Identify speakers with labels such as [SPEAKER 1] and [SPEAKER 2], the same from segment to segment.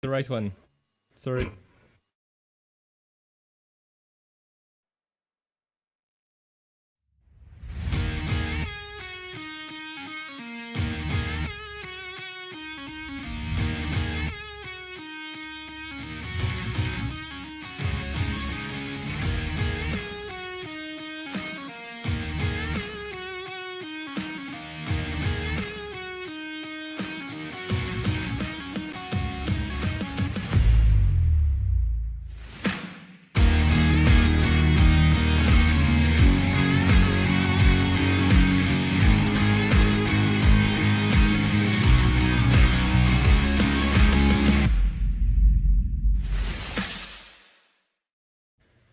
[SPEAKER 1] the right one. Sorry.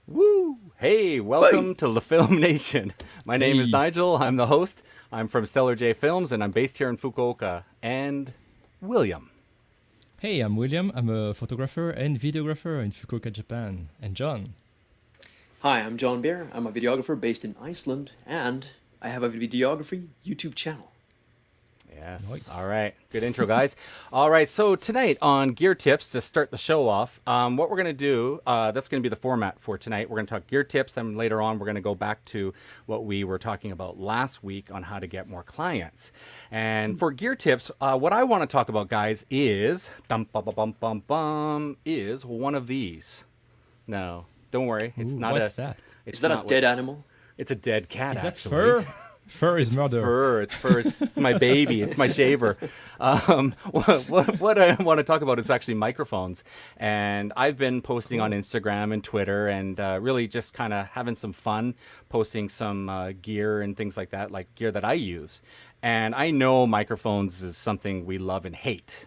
[SPEAKER 2] Woo! Hey, welcome to LeFilmNation. My name is
[SPEAKER 1] Hey.
[SPEAKER 2] Nigel. I'm the host. I'm from Stellar J Films, and I'm based here in Fukuoka. And William.
[SPEAKER 1] Hey, I'm William. I'm a photographer and videographer in Fukuoka, Japan. And John.
[SPEAKER 3] Hi, I'm John Beer. I'm a videographer based in Iceland, and I have a videography YouTube channel.
[SPEAKER 2] Yes.
[SPEAKER 1] Nice.
[SPEAKER 2] All right. Good intro, guys. All right. So tonight on Gear Tips, to start the show off, what we're going to do, that's going to be the format for tonight. We're going to talk gear tips. Then later on, we're going to go back to what we were talking about last week on how to get more clients. And for gear tips, what I want to talk about, guys, is is one of these. No, don't worry. It's
[SPEAKER 1] Ooh,
[SPEAKER 2] not
[SPEAKER 1] what's that?
[SPEAKER 2] It's
[SPEAKER 3] Is that a
[SPEAKER 2] not
[SPEAKER 3] dead animal?
[SPEAKER 2] It's a dead cat,
[SPEAKER 1] Is that
[SPEAKER 2] actually.
[SPEAKER 1] fur? Fur is murder.
[SPEAKER 2] Fur. It's fur. It's my baby. It's my shaver. What I want to talk about is actually microphones. And I've been posting on Instagram and Twitter and really just kind of having some fun, posting some gear and things like that, like gear that I use. And I know microphones is something we love and hate.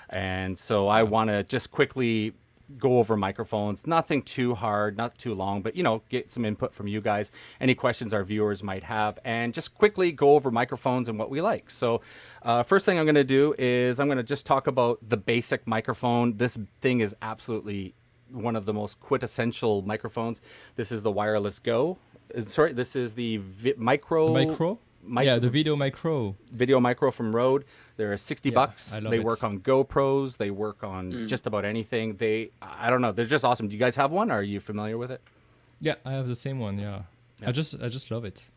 [SPEAKER 2] And so I want to just quickly go over microphones, nothing too hard, not too long, but get some input from you guys, any questions our viewers might have, and just quickly go over microphones and what we like. So first thing I'm going to do is I'm going to just talk about the basic microphone. This thing is absolutely one of the most quintessential microphones. This is the Wireless Go. Sorry, this is the Micro.
[SPEAKER 1] Micro? Yeah, the video micro.
[SPEAKER 2] Video Micro from Rode. They're 60
[SPEAKER 1] Yeah,
[SPEAKER 2] bucks.
[SPEAKER 1] I love
[SPEAKER 2] They
[SPEAKER 1] it.
[SPEAKER 2] work on GoPros. They work on just about anything. I don't know. They're just awesome. Do you guys have one? Are you familiar with it?
[SPEAKER 1] Yeah, I have the same one. Yeah,
[SPEAKER 2] Yeah.
[SPEAKER 1] I just love it.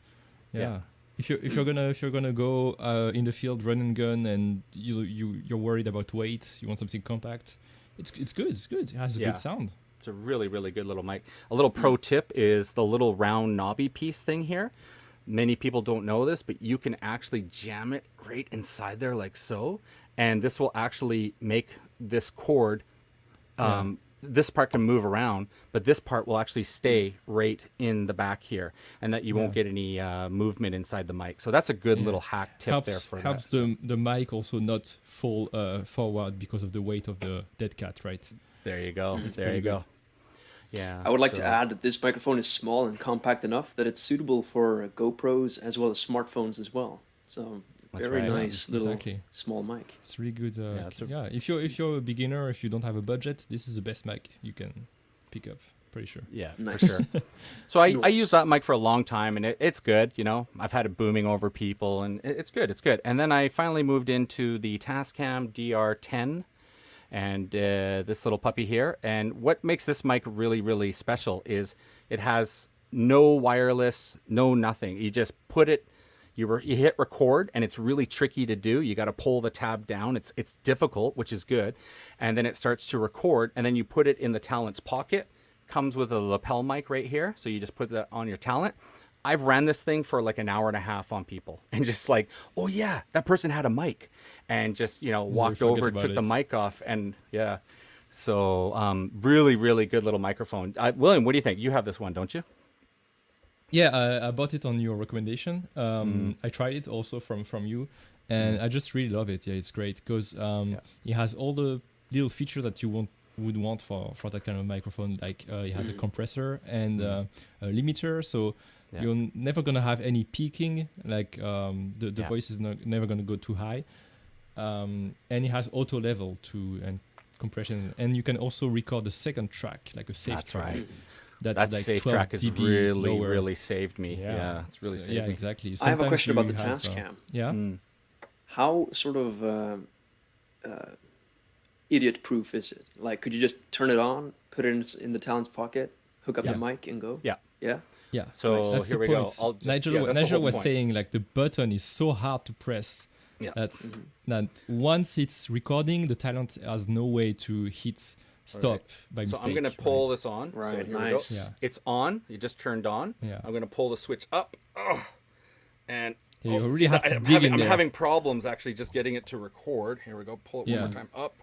[SPEAKER 1] Yeah.
[SPEAKER 2] Yeah.
[SPEAKER 1] If you're gonna go in the field run and gun and you're worried about weight, you want something compact. It's good. It's good. It has a
[SPEAKER 2] Yeah.
[SPEAKER 1] good sound.
[SPEAKER 2] It's a really, really good little mic. A little pro tip is the little round knobby piece thing here. Many people don't know this, but you can actually jam it right inside there like so. And this will actually make this cord, this part can move around, but this part will actually stay right in the back here, and that you won't get any movement inside the mic. So that's a good little hack tip there for
[SPEAKER 1] helps
[SPEAKER 2] that.
[SPEAKER 1] the mic also not fall forward because of the weight of the dead cat, right?
[SPEAKER 2] There you go. There
[SPEAKER 1] pretty
[SPEAKER 2] you go.
[SPEAKER 1] good.
[SPEAKER 2] Yeah.
[SPEAKER 3] I would like
[SPEAKER 2] so-
[SPEAKER 3] to add that this microphone is small and compact enough that it's suitable for GoPros as well as smartphones as well. So
[SPEAKER 2] That's
[SPEAKER 3] very
[SPEAKER 2] right.
[SPEAKER 3] nice little
[SPEAKER 1] Exactly.
[SPEAKER 3] small mic.
[SPEAKER 1] It's really good.
[SPEAKER 2] it's a-
[SPEAKER 1] If you're a beginner, if you don't have a budget, this is the best mic you can pick up. Pretty sure.
[SPEAKER 2] Yeah,
[SPEAKER 3] Nice.
[SPEAKER 2] for sure. So I
[SPEAKER 3] Nice.
[SPEAKER 2] used that mic for a long time, and it's good. I've had it booming over people, and it's good. It's good. And then I finally moved into the Tascam DR10, and this little puppy here. And what makes this mic really, really special is it has no wireless, no nothing. You just put it. You hit record, and it's really tricky to do. You got to pull the tab down. It's difficult, which is good. And then it starts to record, and then you put it in the talent's pocket. Comes with a lapel mic right here, so you just put that on your talent. I've ran this thing for like an hour and a half on people, and just like, oh yeah, that person had a mic, and just walked
[SPEAKER 1] forget
[SPEAKER 2] over,
[SPEAKER 1] about
[SPEAKER 2] took the
[SPEAKER 1] it.
[SPEAKER 2] mic off, and yeah. So really, really good little microphone. William, what do you think? You have this one, don't you?
[SPEAKER 1] Yeah, I bought it on your recommendation. I tried it also from you, and I just really love it. Yeah, it's great because it has all the little features that you would want for that kind of microphone. Like it has a compressor and a limiter, so you're never gonna have any peaking. Like the voice is never gonna go too high, and it has auto level too and compression, and you can also record a second track, like a safe
[SPEAKER 2] That's
[SPEAKER 1] track.
[SPEAKER 2] right.
[SPEAKER 1] That's
[SPEAKER 2] That
[SPEAKER 1] like
[SPEAKER 2] safe
[SPEAKER 1] 12
[SPEAKER 2] track has
[SPEAKER 1] dB
[SPEAKER 2] really,
[SPEAKER 1] lower.
[SPEAKER 2] really saved me. Yeah, it's really saved
[SPEAKER 1] yeah,
[SPEAKER 2] me.
[SPEAKER 1] exactly.
[SPEAKER 3] I have a
[SPEAKER 1] Sometimes
[SPEAKER 3] question about
[SPEAKER 1] you
[SPEAKER 3] the
[SPEAKER 1] have,
[SPEAKER 3] Tascam.
[SPEAKER 1] Yeah.
[SPEAKER 3] How sort of idiot-proof is it? Like, could you just turn it on, put it in the talent's pocket, hook up
[SPEAKER 1] Yeah.
[SPEAKER 3] the mic, and go?
[SPEAKER 2] Yeah.
[SPEAKER 3] Yeah.
[SPEAKER 1] Yeah.
[SPEAKER 2] So
[SPEAKER 1] That's
[SPEAKER 2] here
[SPEAKER 1] the
[SPEAKER 2] we go.
[SPEAKER 1] point.
[SPEAKER 2] I'll just,
[SPEAKER 1] Nigel,
[SPEAKER 2] yeah, that's the
[SPEAKER 1] Nigel
[SPEAKER 2] whole
[SPEAKER 1] was
[SPEAKER 2] point.
[SPEAKER 1] saying like the button is so hard to press.
[SPEAKER 2] Yeah.
[SPEAKER 1] That's that once it's recording, the talent has no way to hit stop by
[SPEAKER 2] So
[SPEAKER 1] mistake.
[SPEAKER 2] I'm going to pull
[SPEAKER 1] right?
[SPEAKER 2] this on. So
[SPEAKER 3] Right,
[SPEAKER 2] here we go.
[SPEAKER 3] nice.
[SPEAKER 1] Yeah.
[SPEAKER 2] It's on. You just turned on.
[SPEAKER 1] Yeah.
[SPEAKER 2] I'm going to pull the switch up. And
[SPEAKER 1] Yeah, you
[SPEAKER 2] oh,
[SPEAKER 1] really
[SPEAKER 2] see,
[SPEAKER 1] have to
[SPEAKER 2] I'm
[SPEAKER 1] dig
[SPEAKER 2] having,
[SPEAKER 1] in
[SPEAKER 2] I'm
[SPEAKER 1] there.
[SPEAKER 2] having problems actually just getting it to record. Here we go. Pull it one
[SPEAKER 1] Yeah.
[SPEAKER 2] more time up.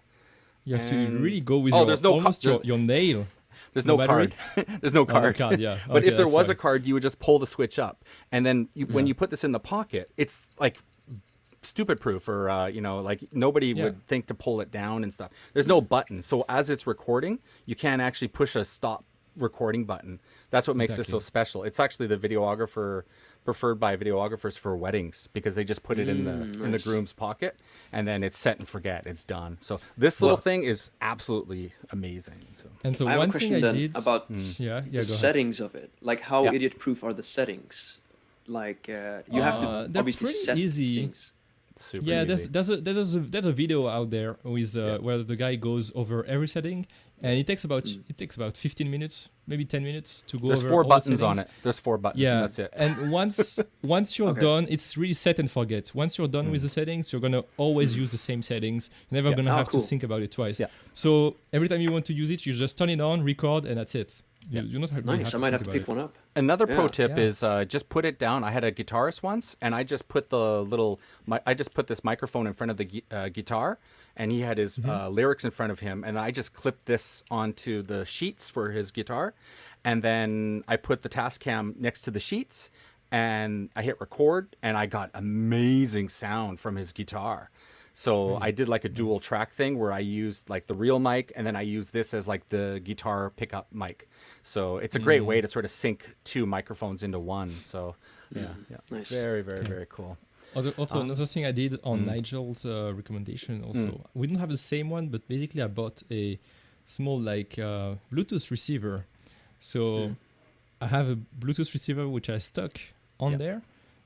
[SPEAKER 1] You have to
[SPEAKER 2] And-
[SPEAKER 1] really go with
[SPEAKER 2] Oh,
[SPEAKER 1] your
[SPEAKER 2] there's no
[SPEAKER 1] almost
[SPEAKER 2] there's-
[SPEAKER 1] your nail.
[SPEAKER 2] There's
[SPEAKER 1] No
[SPEAKER 2] no
[SPEAKER 1] battery?
[SPEAKER 2] card. There's no
[SPEAKER 1] Oh, no
[SPEAKER 2] card.
[SPEAKER 1] card, yeah.
[SPEAKER 2] But
[SPEAKER 1] Okay,
[SPEAKER 2] if there
[SPEAKER 1] that's
[SPEAKER 2] was a
[SPEAKER 1] fine.
[SPEAKER 2] card, you would just pull the switch up, and then when
[SPEAKER 1] Yeah.
[SPEAKER 2] you put this in the pocket, it's like stupid proof, or like nobody
[SPEAKER 1] Yeah.
[SPEAKER 2] would think to pull it down and stuff. There's no button, so as it's recording, you can't actually push a stop recording button. That's what makes this so
[SPEAKER 1] Exactly.
[SPEAKER 2] special. It's actually the videographer preferred by videographers for weddings because they just put it in the
[SPEAKER 3] nice.
[SPEAKER 2] groom's pocket, and then it's set and forget. It's done. So this little thing is absolutely amazing. So.
[SPEAKER 1] And so
[SPEAKER 3] I have a
[SPEAKER 1] one
[SPEAKER 3] question
[SPEAKER 1] thing I
[SPEAKER 3] then
[SPEAKER 1] did
[SPEAKER 3] about
[SPEAKER 1] yeah,
[SPEAKER 3] the
[SPEAKER 1] go ahead.
[SPEAKER 3] settings of it. Like, how
[SPEAKER 2] Yeah.
[SPEAKER 3] idiot-proof are the settings? Like, you have to
[SPEAKER 1] They're
[SPEAKER 3] obviously
[SPEAKER 1] pretty
[SPEAKER 3] set
[SPEAKER 1] easy.
[SPEAKER 3] things.
[SPEAKER 2] It's super
[SPEAKER 1] Yeah,
[SPEAKER 2] easy.
[SPEAKER 1] there's a video out there with where the guy goes over every setting, and it takes about 15 minutes, maybe 10 minutes to go
[SPEAKER 2] There's
[SPEAKER 1] over
[SPEAKER 2] 4
[SPEAKER 1] all the
[SPEAKER 2] buttons on
[SPEAKER 1] settings.
[SPEAKER 2] it. There's 4 buttons.
[SPEAKER 1] Yeah,
[SPEAKER 2] That's it.
[SPEAKER 1] and once you're
[SPEAKER 3] Okay.
[SPEAKER 1] done, it's really set and forget. Once you're done with the settings, you're gonna always use the same settings. You're never
[SPEAKER 2] Yeah.
[SPEAKER 1] gonna
[SPEAKER 3] Oh,
[SPEAKER 1] have
[SPEAKER 3] cool.
[SPEAKER 1] to think about it twice.
[SPEAKER 2] Yeah.
[SPEAKER 1] So every time you want to use it, you just turn it on, record, and that's it.
[SPEAKER 2] Yeah.
[SPEAKER 1] You not really
[SPEAKER 3] Nice.
[SPEAKER 1] have
[SPEAKER 3] I might have
[SPEAKER 1] think
[SPEAKER 3] to
[SPEAKER 1] about
[SPEAKER 3] pick
[SPEAKER 1] it.
[SPEAKER 3] one up.
[SPEAKER 2] Another pro
[SPEAKER 3] Yeah.
[SPEAKER 2] tip
[SPEAKER 1] Yeah.
[SPEAKER 2] is just put it down. I had a guitarist once, and I just put I just put this microphone in front of the guitar, and he had his lyrics in front of him, and I just clipped this onto the sheets for his guitar, and then I put the Tascam next to the sheets, and I hit record, and I got amazing sound from his guitar. So I did like a dual track thing where I used like the real mic, and then I used this as like the guitar pickup mic. So it's a great way to sort of sync 2 microphones into one. So yeah.
[SPEAKER 3] Nice.
[SPEAKER 2] Very, very, very cool.
[SPEAKER 1] Also, another thing I did on Nigel's recommendation also, we don't have the same one, but basically I bought a small like Bluetooth receiver. So I have a Bluetooth receiver which I stuck on there,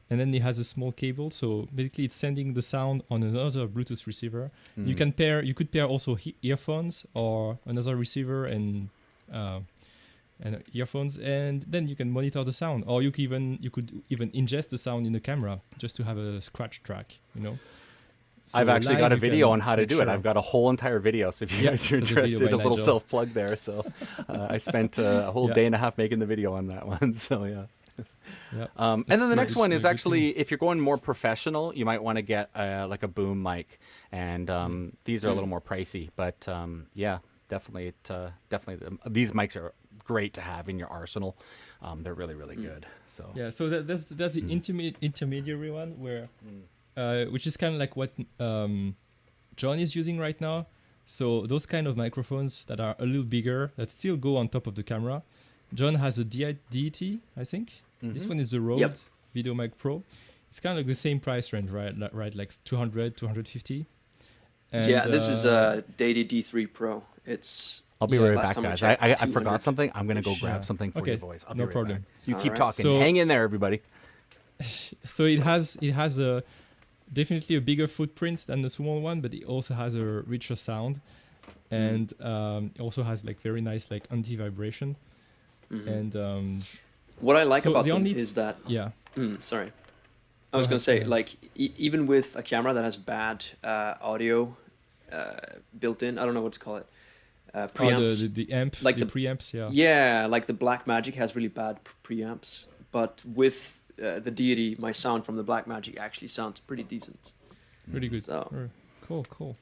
[SPEAKER 1] and then it has a small cable. So basically it's sending the sound on another Bluetooth receiver. You could pair also earphones or another receiver and earphones, and then you can monitor the sound, or you could even ingest the sound in the camera just to have a scratch track, So
[SPEAKER 2] I've actually
[SPEAKER 1] live
[SPEAKER 2] got a
[SPEAKER 1] you
[SPEAKER 2] video
[SPEAKER 1] can
[SPEAKER 2] on how to
[SPEAKER 1] make
[SPEAKER 2] do it.
[SPEAKER 1] sure.
[SPEAKER 2] I've got a whole entire video. So if you
[SPEAKER 1] Yeah,
[SPEAKER 2] guys are
[SPEAKER 1] there's a video
[SPEAKER 2] interested,
[SPEAKER 1] by
[SPEAKER 2] a little
[SPEAKER 1] Nigel.
[SPEAKER 2] self-plug there. So I spent a whole
[SPEAKER 1] Yeah.
[SPEAKER 2] day and a half making the video on that one. So yeah.
[SPEAKER 1] Yeah.
[SPEAKER 2] And
[SPEAKER 1] That's
[SPEAKER 2] then the next
[SPEAKER 1] pretty-
[SPEAKER 2] one is
[SPEAKER 1] pretty good
[SPEAKER 2] actually, if you're going more professional, you might want to get like a boom mic, and these are a little more pricey. But yeah, definitely, these mics are great to have in your arsenal. They're really, really good. So
[SPEAKER 1] Yeah, so there's the intermediary one where, which is kind of like what John is using right now. So those kind of microphones that are a little bigger that still go on top of the camera. John has a DET, I think. This one is the Rode
[SPEAKER 3] Yep.
[SPEAKER 1] Video Mic Pro. It's kind of like the same price range, right? Like 200, 250. And,
[SPEAKER 3] Yeah, this is a Data D3 Pro. It's
[SPEAKER 2] I'll be
[SPEAKER 1] Yeah,
[SPEAKER 2] right
[SPEAKER 3] last
[SPEAKER 2] back,
[SPEAKER 3] time I
[SPEAKER 2] guys.
[SPEAKER 3] checked,
[SPEAKER 2] I
[SPEAKER 3] 200.
[SPEAKER 2] forgot something. I'm gonna go grab
[SPEAKER 1] Yeah.
[SPEAKER 2] something for
[SPEAKER 1] Okay,
[SPEAKER 2] you boys. I'll
[SPEAKER 1] no
[SPEAKER 2] be right
[SPEAKER 1] problem.
[SPEAKER 2] back. You
[SPEAKER 3] All
[SPEAKER 2] keep
[SPEAKER 3] right.
[SPEAKER 2] talking.
[SPEAKER 1] So-
[SPEAKER 2] Hang in there, everybody.
[SPEAKER 1] So it has a definitely a bigger footprint than the small one, but it also has a richer sound, and it also has like very nice like anti-vibration. And
[SPEAKER 3] What I like
[SPEAKER 1] So
[SPEAKER 3] about
[SPEAKER 1] the
[SPEAKER 3] them
[SPEAKER 1] only
[SPEAKER 3] is that
[SPEAKER 1] yeah,
[SPEAKER 3] sorry. I
[SPEAKER 1] Go
[SPEAKER 3] was gonna
[SPEAKER 1] ahead,
[SPEAKER 3] say,
[SPEAKER 1] go ahead.
[SPEAKER 3] like, even with a camera that has bad audio built in, I don't know what to call it, preamps.
[SPEAKER 1] the amp,
[SPEAKER 3] Like
[SPEAKER 1] the
[SPEAKER 3] the-
[SPEAKER 1] preamps, yeah.
[SPEAKER 3] Yeah, like the Blackmagic has really bad preamps, but with the Deity, my sound from the Blackmagic actually sounds pretty decent.
[SPEAKER 1] Really good.
[SPEAKER 3] So-
[SPEAKER 1] Cool.
[SPEAKER 3] So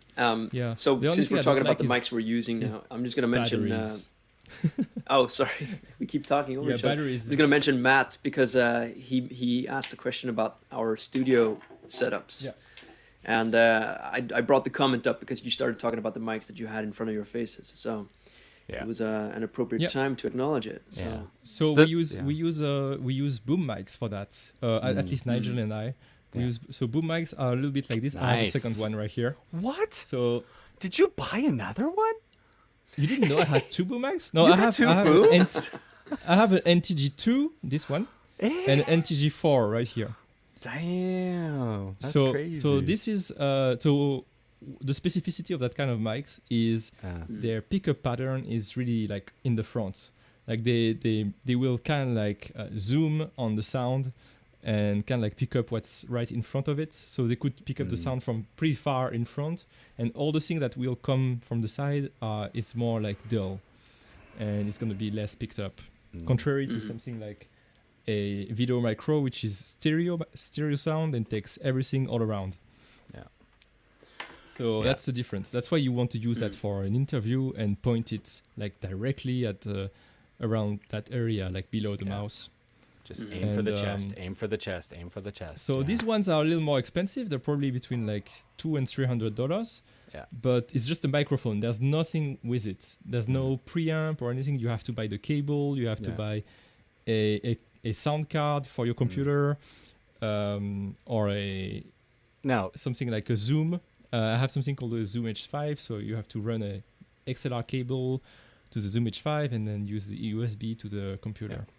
[SPEAKER 1] Yeah. The only
[SPEAKER 3] since
[SPEAKER 1] thing
[SPEAKER 3] we're
[SPEAKER 1] I don't
[SPEAKER 3] talking about
[SPEAKER 1] like
[SPEAKER 3] the
[SPEAKER 1] is-
[SPEAKER 3] mics we're using
[SPEAKER 1] is
[SPEAKER 3] now, I'm just gonna mention.
[SPEAKER 1] Batteries.
[SPEAKER 3] Oh, sorry, we keep talking over
[SPEAKER 1] Yeah,
[SPEAKER 3] each other.
[SPEAKER 1] batteries.
[SPEAKER 3] I'm just gonna mention Matt because he asked a question about our studio setups.
[SPEAKER 1] Yeah.
[SPEAKER 3] And I brought the comment up because you started talking about the mics that you had in front of your faces. So
[SPEAKER 2] Yeah.
[SPEAKER 3] it was an appropriate
[SPEAKER 1] Yeah.
[SPEAKER 3] time to acknowledge it. So.
[SPEAKER 2] Yeah.
[SPEAKER 1] So
[SPEAKER 2] The-
[SPEAKER 1] we use boom mics for that. At least Nigel and I. We use boom mics are a little bit like this. I have a
[SPEAKER 2] Nice.
[SPEAKER 1] second one right here.
[SPEAKER 2] What?
[SPEAKER 1] So
[SPEAKER 2] Did you buy another one?
[SPEAKER 1] you didn't know I had 2 boom mics? No,
[SPEAKER 2] You
[SPEAKER 1] I
[SPEAKER 2] got
[SPEAKER 1] have
[SPEAKER 2] two
[SPEAKER 1] I have
[SPEAKER 2] booms?
[SPEAKER 1] I have an NTG2, this one, and an NTG4 right here.
[SPEAKER 2] Damn. That's
[SPEAKER 1] so
[SPEAKER 2] crazy.
[SPEAKER 1] so this is so the specificity of that kind of mics is their pickup pattern is really like in the front. Like they will kind of like zoom on the sound and kind of like pick up what's right in front of it. So they could pick up the sound from pretty far in front, and all the things that will come from the side is more like dull, and it's going to be less picked up. Contrary to something like a video micro, which is stereo sound and takes everything all around.
[SPEAKER 2] Yeah.
[SPEAKER 1] So that's the difference. That's why you want to use that for an interview and point it like directly at around that area, like below the mouse.
[SPEAKER 2] Just aim for the chest, aim for the chest, aim for the chest.
[SPEAKER 1] So these ones are a little more expensive. They're probably between like $200 and $300.
[SPEAKER 2] Yeah.
[SPEAKER 1] But it's just a microphone. There's nothing with it. There's no preamp or anything. You have to buy the cable. You have to buy a sound card for your computer, or something like a Zoom. I have something called a Zoom H5. So you have to run a XLR cable to the Zoom H5 and then use the USB to the computer. Yeah.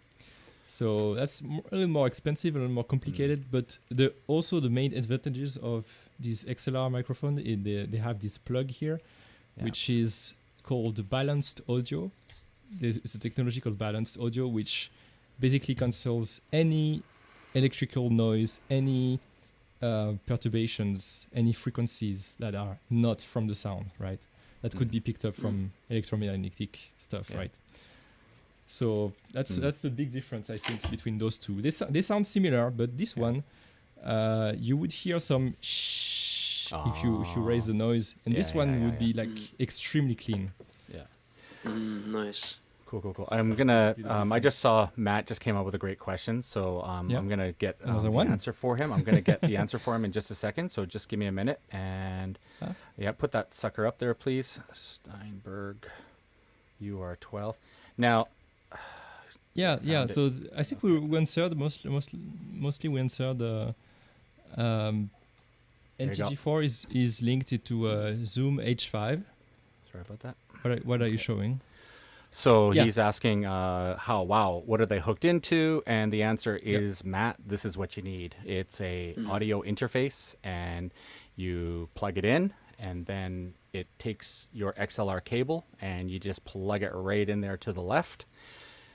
[SPEAKER 1] So that's a little more expensive, a little more complicated, but also the main advantages of these XLR microphone, they have this plug here, which is called balanced audio. It's a technology called balanced audio, which basically cancels any electrical noise, any perturbations, any frequencies that are not from the sound, right? That could be picked up from electromagnetic stuff, right? So that's the big difference, I think, between those two. They sound similar, but this one, you would hear some shh if you raise the noise, and this one would be like extremely clean.
[SPEAKER 2] Yeah.
[SPEAKER 3] Nice.
[SPEAKER 2] Cool. I'm gonna. I just saw Matt just came up with a great question, so I'm gonna get the answer for him. I'm gonna get the answer for him in just a second. So just give me a minute, and put that sucker up there, please. Steinberg, you are 12 now. So I think we answered mostly we answered NTG4 is linked to Zoom H5. Sorry about that.
[SPEAKER 1] What are you showing?
[SPEAKER 2] So he's asking what are they hooked into? And the answer is, Matt, this is what you need. It's a audio interface, and you plug it in, and then it takes your XLR cable and you just plug it right in there to the left.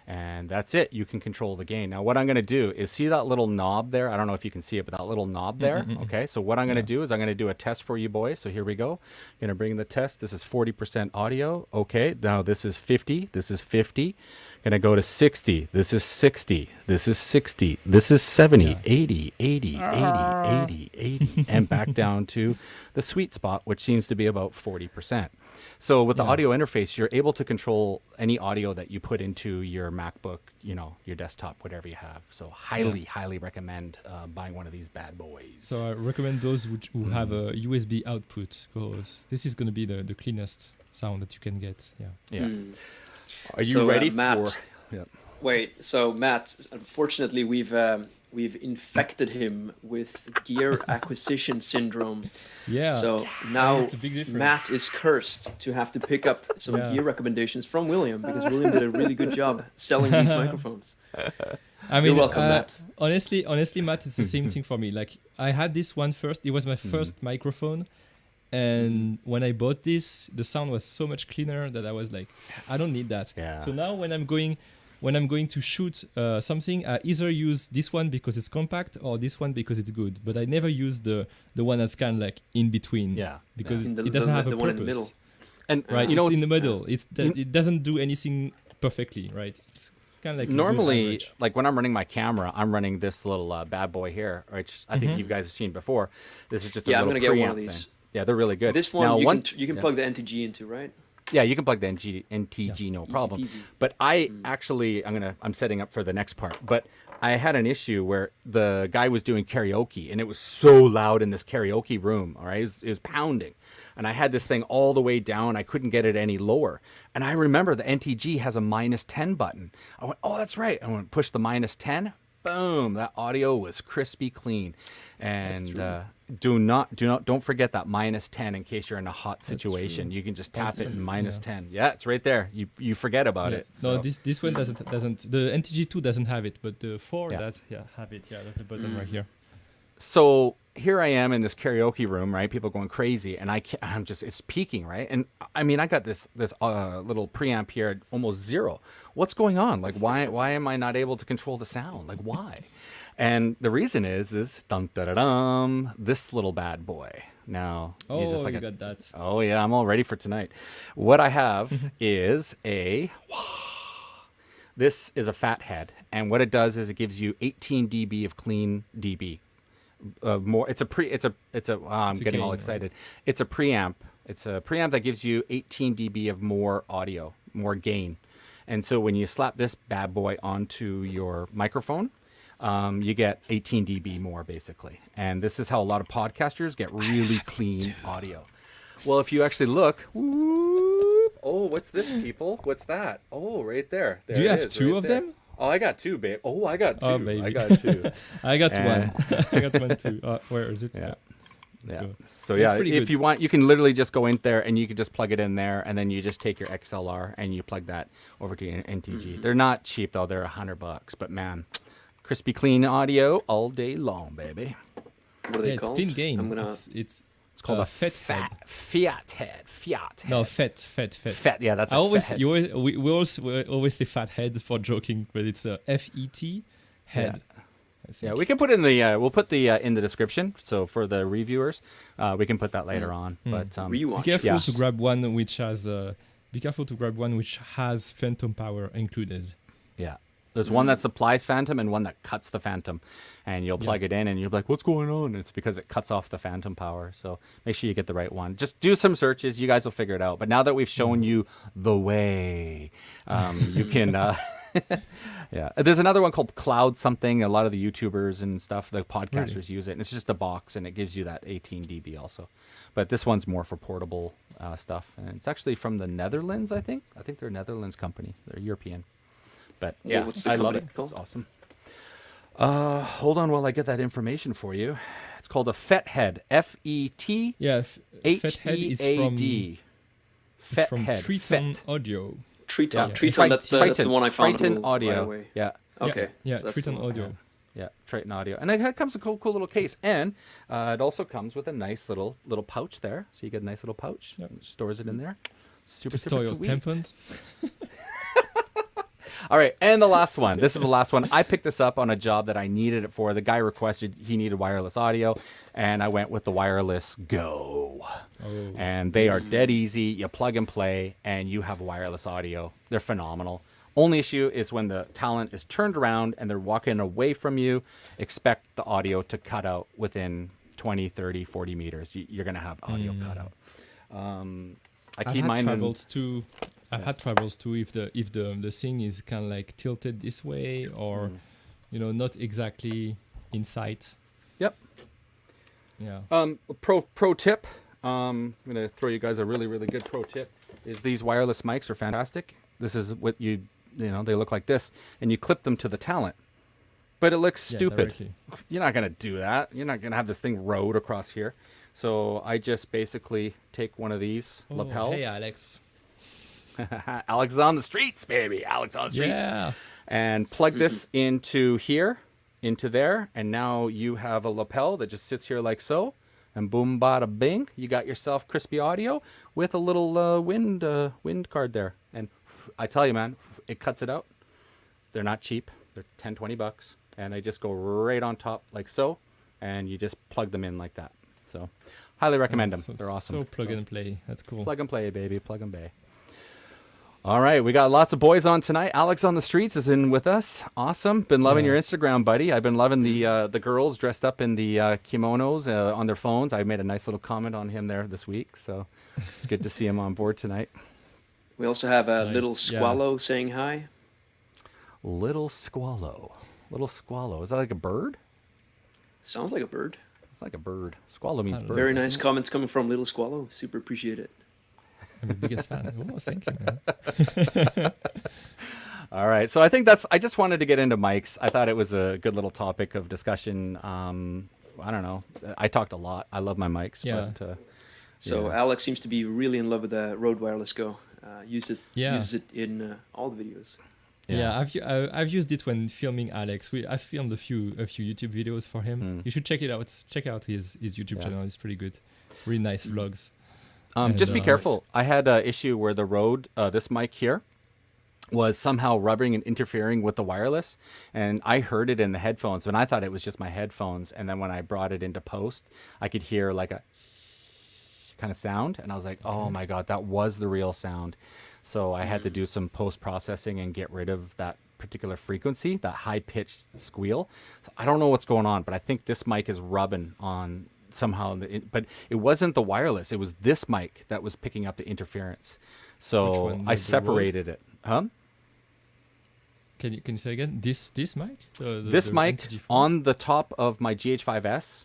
[SPEAKER 2] And that's it. You can control the gain. Now, what I'm going to do is see that little knob there. I don't know if you can see it, but that little knob there. Okay. So what I'm going to do is I'm going to do a test for you boys. So here we go. I'm going to bring the test. This is 40% audio. Okay. Now this is 50. This is 50. Going to go to 60. This is 60. This is 60. This is 70, 80, 80, 80, 80, and back down to the sweet spot, which seems to be about 40%. So with the audio interface, you're able to control any audio that you put into your MacBook, your desktop, whatever you have. So highly recommend buying one of these bad boys.
[SPEAKER 1] So I recommend those who have a USB output, because this is going to be the cleanest sound that you can get. Yeah.
[SPEAKER 2] Are you ready,
[SPEAKER 3] Matt?
[SPEAKER 2] Yep.
[SPEAKER 3] Wait, so Matt, unfortunately, we've infected him with gear acquisition syndrome.
[SPEAKER 1] Yeah.
[SPEAKER 3] So now Matt is cursed to have to pick up some gear recommendations from William, because William did a really good job selling these microphones.
[SPEAKER 1] I mean,
[SPEAKER 3] you're welcome, Matt.
[SPEAKER 1] Honestly, Matt, it's the same thing for me. Like, I had this one first. It was my first microphone. And when I bought this, the sound was so much cleaner that I was like, I don't need that. Yeah. So now when I'm going to shoot something, I either use this one because it's compact or this one because it's good. But I never use the one that's kind of like in between. Yeah. Because it doesn't have a purpose. One in the middle.
[SPEAKER 2] And
[SPEAKER 1] right, it's in the middle. It doesn't do anything perfectly, right? It's kind of like
[SPEAKER 2] normally, like when I'm running my camera, I'm running this little bad boy here, which I think you guys have seen before. This is just a little
[SPEAKER 3] I'm gonna get one of these.
[SPEAKER 2] Thing. Yeah, they're really good.
[SPEAKER 3] This one now, you can plug the NTG into, right?
[SPEAKER 2] Yeah, you can plug the NTG, no problem.
[SPEAKER 3] Easy peasy.
[SPEAKER 2] But I actually, I'm setting up for the next part. But I had an issue where the guy was doing karaoke, and it was so loud in this karaoke room. All right, it was pounding, and I had this thing all the way down. I couldn't get it any lower. And I remember the NTG has a -10 button. I went, oh, that's right. I went push the -10. Boom! That audio was crispy clean. And don't forget that -10 in case you're in a hot situation. You can just tap it in -10. Yeah, it's right there. You forget about it.
[SPEAKER 1] So. No, this one doesn't. The NTG2 doesn't have it, but the 4 does have it. Yeah, there's a button right here.
[SPEAKER 2] So here I am in this karaoke room, right? People going crazy, and I'm just, it's peaking, right? And I mean, I got this little preamp here at almost 0. What's going on? Like, why am I not able to control the sound? Like, why? And the reason is dun da da dum, this little bad boy. Now,
[SPEAKER 1] you got that.
[SPEAKER 2] Oh yeah, I'm all ready for tonight. What I have is this is a Fiat Head, and what it does is it gives you 18 dB of clean dB. More, I'm getting all excited. It's a preamp. It's a preamp that gives you 18 dB of more audio, more gain. And so when you slap this bad boy onto your microphone, you get 18 dB more basically. And this is how a lot of podcasters get really clean audio. Well, if you actually look, oh, what's this, people? What's that? Oh, right there.
[SPEAKER 1] Do you have 2 of them?
[SPEAKER 2] Oh, I got 2, babe. Oh, I got 2.
[SPEAKER 1] Oh, baby.
[SPEAKER 2] I got 2.
[SPEAKER 1] I got one. I got one too. Where is it?
[SPEAKER 2] Yeah.
[SPEAKER 1] Let's go.
[SPEAKER 2] So yeah, if you want, you can literally just go in there and you can just plug it in there, and then you just take your XLR and you plug that over to your NTG. They're not cheap though; they're $100. But man, crispy clean audio all day long, baby.
[SPEAKER 3] What are they called?
[SPEAKER 1] It's clean gain. It's called a Fiat Head.
[SPEAKER 2] Fiat Head.
[SPEAKER 1] No, Fiat.
[SPEAKER 2] Yeah, that's.
[SPEAKER 1] We always say Fat Head for joking, but it's a FET Head.
[SPEAKER 2] Yeah, we can put in the we'll put the in the description. So for the reviewers, we can put that later on. But
[SPEAKER 1] be careful to grab one which has phantom power included.
[SPEAKER 2] Yeah, there's one that supplies phantom and one that cuts the phantom, and you'll plug it in and you'll be like, "What's going on?" It's because it cuts off the phantom power. So make sure you get the right one. Just do some searches. You guys will figure it out. But now that we've shown you the way, you can. Yeah, there's another one called Cloud something. A lot of the YouTubers and stuff, the podcasters use it, and it's just a box, and it gives you that 18 dB also. But this one's more for portable stuff, and it's actually from the Netherlands, I think. I think they're a Netherlands company. They're European. But yeah, I love it. It's awesome. Hold on while I get that information for you. It's called a Fiat Head. FET.
[SPEAKER 1] Yeah, Fiat Head is from Triton Audio.
[SPEAKER 3] Triton, that's the one I found.
[SPEAKER 2] Triton Audio.
[SPEAKER 3] Right
[SPEAKER 2] yeah.
[SPEAKER 3] Okay.
[SPEAKER 1] Yeah, so Triton Audio.
[SPEAKER 2] Yeah, Triton Audio, and it comes a cool little case, and it also comes with a nice little pouch there. So you get a nice little pouch. Yep. Stores it in there. Super
[SPEAKER 1] store your
[SPEAKER 2] sweet.
[SPEAKER 1] tampons.
[SPEAKER 2] All right, and the last one. This is the last one. I picked this up on a job that I needed it for. The guy requested he needed wireless audio, and I went with the Wireless Go. Oh. And they are dead easy. You plug and play, and you have wireless audio. They're phenomenal. Only issue is when the talent is turned around and they're walking away from you, expect the audio to cut out within 20, 30, 40 meters. You're going to have audio cut out.
[SPEAKER 1] I've had troubles too if the thing is kind of like tilted this way or not exactly in sight.
[SPEAKER 2] Yep.
[SPEAKER 1] Yeah.
[SPEAKER 2] Pro tip. I'm gonna throw you guys a really good pro tip. Is these wireless mics are fantastic. This is what they look like this, and you clip them to the talent. But it looks stupid.
[SPEAKER 1] Directly.
[SPEAKER 2] You're not gonna do that. You're not gonna have this thing rode across here. So I just basically take one of these lapels.
[SPEAKER 1] Hey, Alex.
[SPEAKER 2] Alex is on the streets, baby. Alex on the streets.
[SPEAKER 1] Yeah.
[SPEAKER 2] And plug this into here, into there, and now you have a lapel that just sits here like so. And boom, bada, bing, you got yourself crispy audio with a little wind card there. And I tell you, man, it cuts it out. They're not cheap. They're $10, $20, and they just go right on top like so, and you just plug them in like that. So, highly recommend them. They're awesome.
[SPEAKER 1] So plug and play. That's cool.
[SPEAKER 2] Plug and play, baby. Plug and play. All right, we got lots of boys on tonight. Alex on the streets is in with us. Awesome. Been loving your Instagram, buddy. I've been loving the girls dressed up in the kimonos on their phones. I made a nice little comment on him there this week, so it's good to see him on board tonight.
[SPEAKER 3] We also have a little squallow saying hi.
[SPEAKER 2] Little squallow. Little squallow. Is that like a bird?
[SPEAKER 3] Sounds like a bird.
[SPEAKER 2] It's like a bird. Squallow means bird.
[SPEAKER 3] Very nice comments coming from Little Squallow. Super appreciate it.
[SPEAKER 1] I'm the biggest fan. Oh, thank you, man.
[SPEAKER 2] All right. So I think I just wanted to get into mics. I thought it was a good little topic of discussion. I don't know. I talked a lot. I love my mics.
[SPEAKER 1] Yeah.
[SPEAKER 2] But,
[SPEAKER 3] so Alex seems to be really in love with the Rode Wireless Go. Uses it in all the videos.
[SPEAKER 1] Yeah, I've used it when filming Alex. I filmed a few YouTube videos for him. You should check it out. Check out his YouTube channel. It's pretty good. Really nice vlogs.
[SPEAKER 2] Just be careful. I had an issue where the Rode, this mic here, was somehow rubbing and interfering with the wireless, and I heard it in the headphones, and I thought it was just my headphones. And then when I brought it into post, I could hear like a kind of sound, and I was like, oh my god, that was the real sound. So I had to do some post processing and get rid of that particular frequency, that high pitched squeal. So I don't know what's going on, but I think this mic is rubbing on somehow. But it wasn't the wireless; it was this mic that was picking up the interference. So I separated it. Huh?
[SPEAKER 1] Can you say again? This mic?
[SPEAKER 2] This mic MTG4? On the top of my GH5S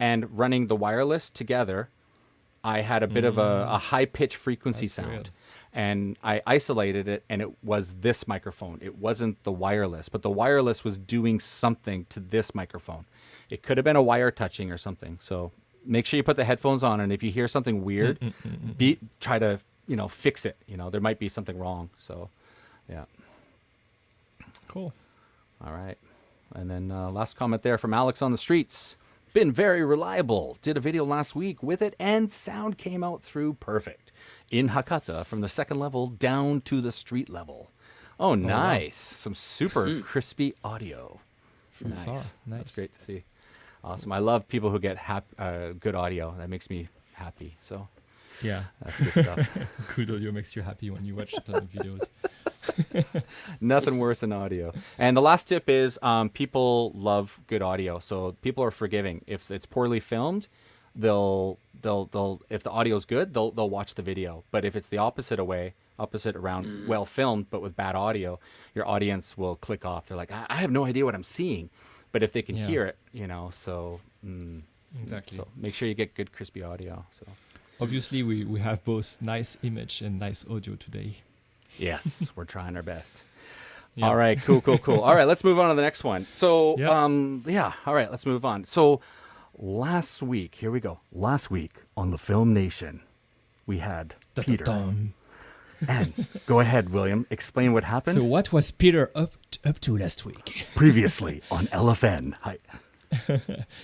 [SPEAKER 2] and running the wireless together, I had a bit of a high pitch frequency sound. Weird. And I isolated it, and it was this microphone. It wasn't the wireless, but the wireless was doing something to this microphone. It could have been a wire touching or something. So make sure you put the headphones on, and if you hear something weird, try to fix it. There might be something wrong. So, yeah.
[SPEAKER 1] Cool.
[SPEAKER 2] All right. And then last comment there from Alex on the streets. Been very reliable. Did a video last week with it, and sound came out through perfect. In Hakata, from the second level down to the street level. Oh, nice. Wow. Some super crispy audio.
[SPEAKER 1] Nice. Nice.
[SPEAKER 2] That's great to see. Awesome. I love people who get good audio. That makes me happy. So,
[SPEAKER 1] yeah,
[SPEAKER 2] that's good stuff.
[SPEAKER 1] Good audio makes you happy when you watch a ton of videos.
[SPEAKER 2] Nothing worse than audio. And the last tip is people love good audio. So people are forgiving. If it's poorly filmed, they'll if the audio is good, they'll watch the video. But if it's the opposite around, well filmed but with bad audio, your audience will click off. They're like, I have no idea what I'm seeing. But if they can hear it, so
[SPEAKER 1] exactly.
[SPEAKER 2] So make sure you get good crispy audio. So
[SPEAKER 1] obviously we have both nice image and nice audio today.
[SPEAKER 2] Yes, we're trying our best. Yeah. All right, cool. All right, let's move on to the next one. So all right, let's move on. So last week, here we go. Last week on LeFilmNation, we had Peter. And go ahead, William. Explain what happened.
[SPEAKER 1] So what was Peter up to last week?
[SPEAKER 2] Previously on LFN. Hi.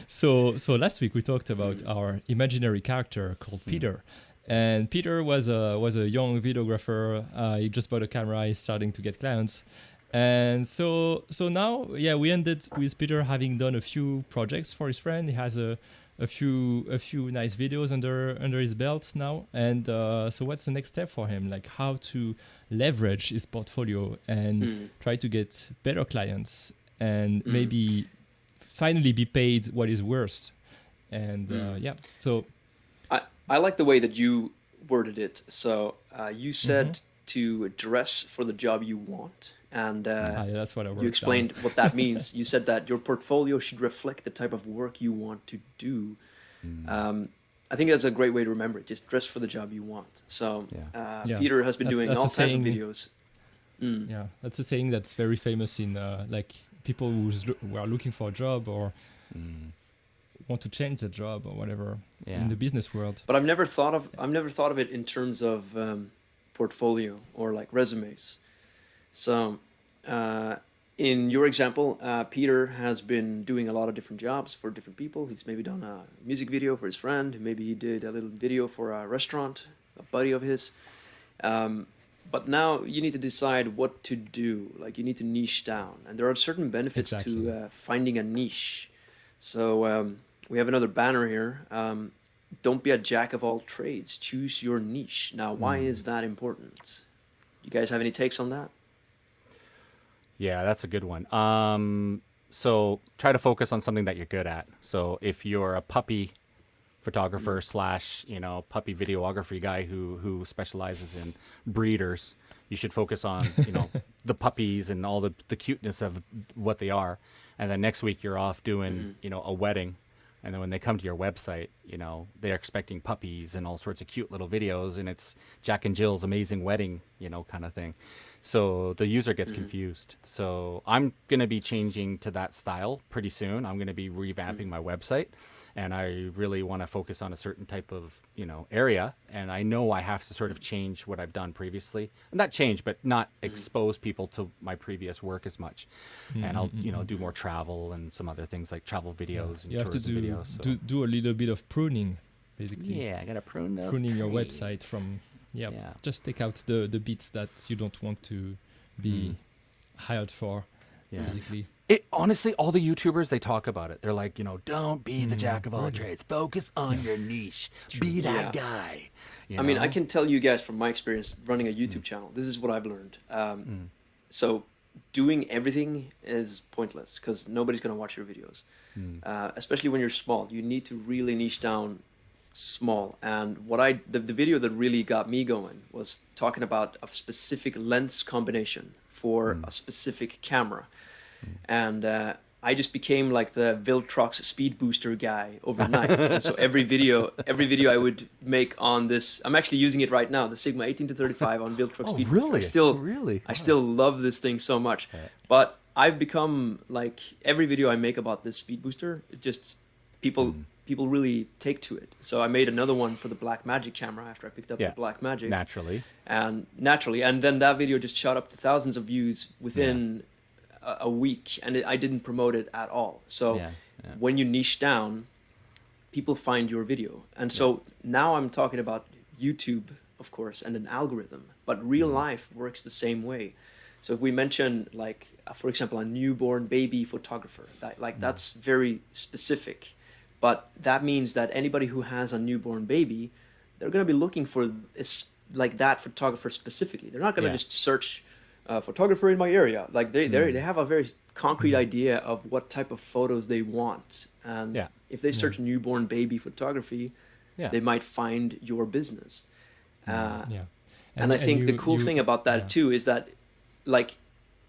[SPEAKER 1] So last week we talked about our imaginary character called Peter. And Peter was a young videographer. He just bought a camera. He's starting to get clients. And so now, we ended with Peter having done a few projects for his friend. He has a few nice videos under his belt now. And so what's the next step for him? Like how to leverage his portfolio and try to get better clients and maybe finally be paid what is worth. And so
[SPEAKER 3] I like the way that you worded it. So you said to dress for the job you want. And
[SPEAKER 1] that's what I wrote
[SPEAKER 3] you explained what that means. You said that your portfolio should reflect the type of work you want to do. I think that's a great way to remember it. Just dress for the job you want. So Peter has been doing all kinds of videos.
[SPEAKER 1] Yeah, that's a saying that's very famous in like people who are looking for a job or want to change their job or whatever in the business world.
[SPEAKER 3] But I've never thought of it in terms of portfolio or like resumes. So, in your example, Peter has been doing a lot of different jobs for different people. He's maybe done a music video for his friend. Maybe he did a little video for a restaurant, a buddy of his. But now you need to decide what to do. Like you need to niche down. And there are certain benefits to finding a niche. So we have another banner here. Don't be a jack of all trades. Choose your niche. Now, why is that important? You guys have any takes on that?
[SPEAKER 2] Yeah, that's a good one. So try to focus on something that you're good at. So if you're a puppy photographer / puppy videography guy who specializes in breeders, you should focus on, the puppies and all the cuteness of what they are. And then next week you're off doing, a wedding. And then when they come to your website, they're expecting puppies and all sorts of cute little videos. And it's Jack and Jill's amazing wedding, kind of thing. So the user gets confused. So I'm going to be changing to that style pretty soon. I'm going to be revamping my website. and I really want to focus on a certain type of, area, and I know I have to sort of change what I've done previously. Not change, but not expose people to my previous work as much. And I'll, do more travel and some other things like travel videos and
[SPEAKER 1] You have to
[SPEAKER 2] tourism videos. So.
[SPEAKER 1] do a little bit of pruning, basically.
[SPEAKER 2] Yeah, I got to
[SPEAKER 1] pruning your website from just take out the bits that you don't want to be hired for, basically.
[SPEAKER 2] Honestly, all the YouTubers, they talk about it. They're like, don't be the jack of all trades. Focus on your niche. Be that guy.
[SPEAKER 3] I mean, I can tell you guys from my experience running a YouTube channel, this is what I've learned. So doing everything is pointless because nobody's going to watch your videos, especially when you're small. You need to really niche down small. And the video that really got me going was talking about a specific lens combination for a specific camera. And I just became like the Viltrox speed booster guy overnight. And so every video I would make on this, I'm actually using it right now, the Sigma 18-35 on Viltrox speed booster. I still love this thing so much. But I've become like, every video I make about this speed booster, it just people really take to it. So I made another one for the Blackmagic camera after I picked up the Blackmagic.
[SPEAKER 2] Naturally.
[SPEAKER 3] And then that video just shot up to thousands of views within a week, and I didn't promote it at all. So when you niche down, people find your video. And so now I'm talking about YouTube, of course, and an algorithm, but real life works the same way. So if we mention, like, for example, a newborn baby photographer, that's very specific. But that means that anybody who has a newborn baby, they're going to be looking for like that photographer specifically. They're not going to just search photographer in my area. Like they have a very concrete idea of what type of photos they want. And if they search newborn baby photography, they might find your business. And I think the cool thing about that too is that like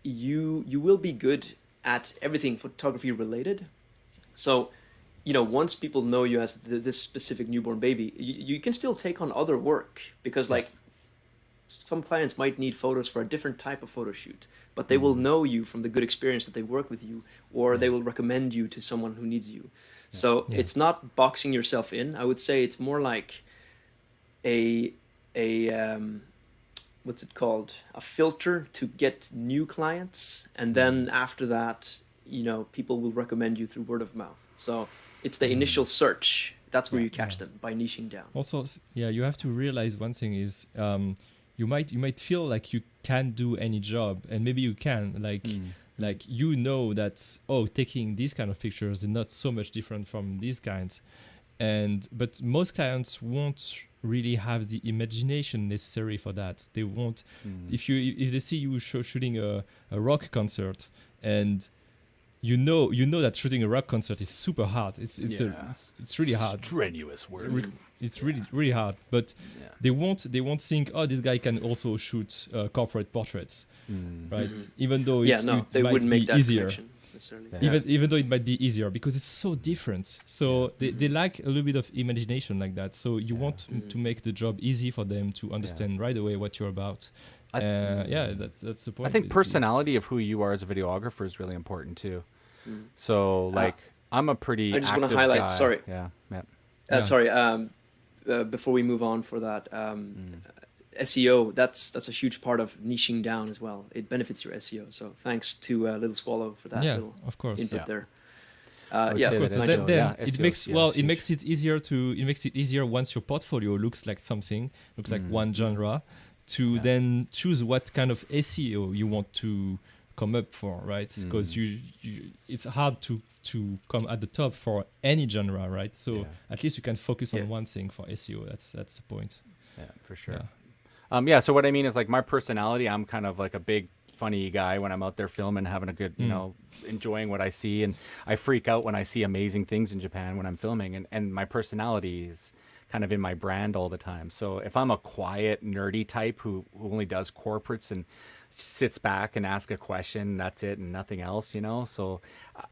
[SPEAKER 3] you will be good at everything photography related. So once people know you as this specific newborn baby, you can still take on other work because like some clients might need photos for a different type of photo shoot, but they will know you from the good experience that they work with you, or they will recommend you to someone who needs you. So it's not boxing yourself in. I would say it's more like a what's it called? A filter to get new clients, and then after that, people will recommend you through word of mouth. So it's the initial search. That's where you catch them, by niching down.
[SPEAKER 1] Also, you have to realize one thing is you might feel like you can't do any job, and maybe you can. Like that, taking these kind of pictures is not so much different from these kinds. But most clients won't really have the imagination necessary for that. They won't. If they see you shooting a rock concert, and you know that shooting a rock concert is super hard. It's really hard.
[SPEAKER 2] Strenuous work.
[SPEAKER 1] It's really really hard. But they won't think, this guy can also shoot corporate portraits, right? Even though it might be easier. Even though it might be easier because it's so different. So they lack a little bit of imagination like that. So you want to make the job easy for them to understand right away what you're about. That's the point.
[SPEAKER 2] I think personality of who you are as a videographer is really important too. So like I'm a pretty
[SPEAKER 3] I just want to highlight
[SPEAKER 2] guy.
[SPEAKER 3] Sorry, before we move on for that, SEO, that's a huge part of niching down as well. It benefits your SEO. So thanks to Little Swallow for that little input there.
[SPEAKER 1] Of course. Then it makes it easier once your portfolio looks like one genre, to then choose what kind of SEO you want to come up for, right? Because it's hard to come at the top for any genre, right? So at least you can focus on one thing for SEO. That's the point.
[SPEAKER 2] Yeah, for sure. So what I mean is like my personality, I'm kind of like a big funny guy when I'm out there filming, having a good, enjoying what I see. And I freak out when I see amazing things in Japan when I'm filming. And my personality is kind of in my brand all the time. So if I'm a quiet, nerdy type who only does corporates and sits back and asks a question, that's it, and nothing else, you know. So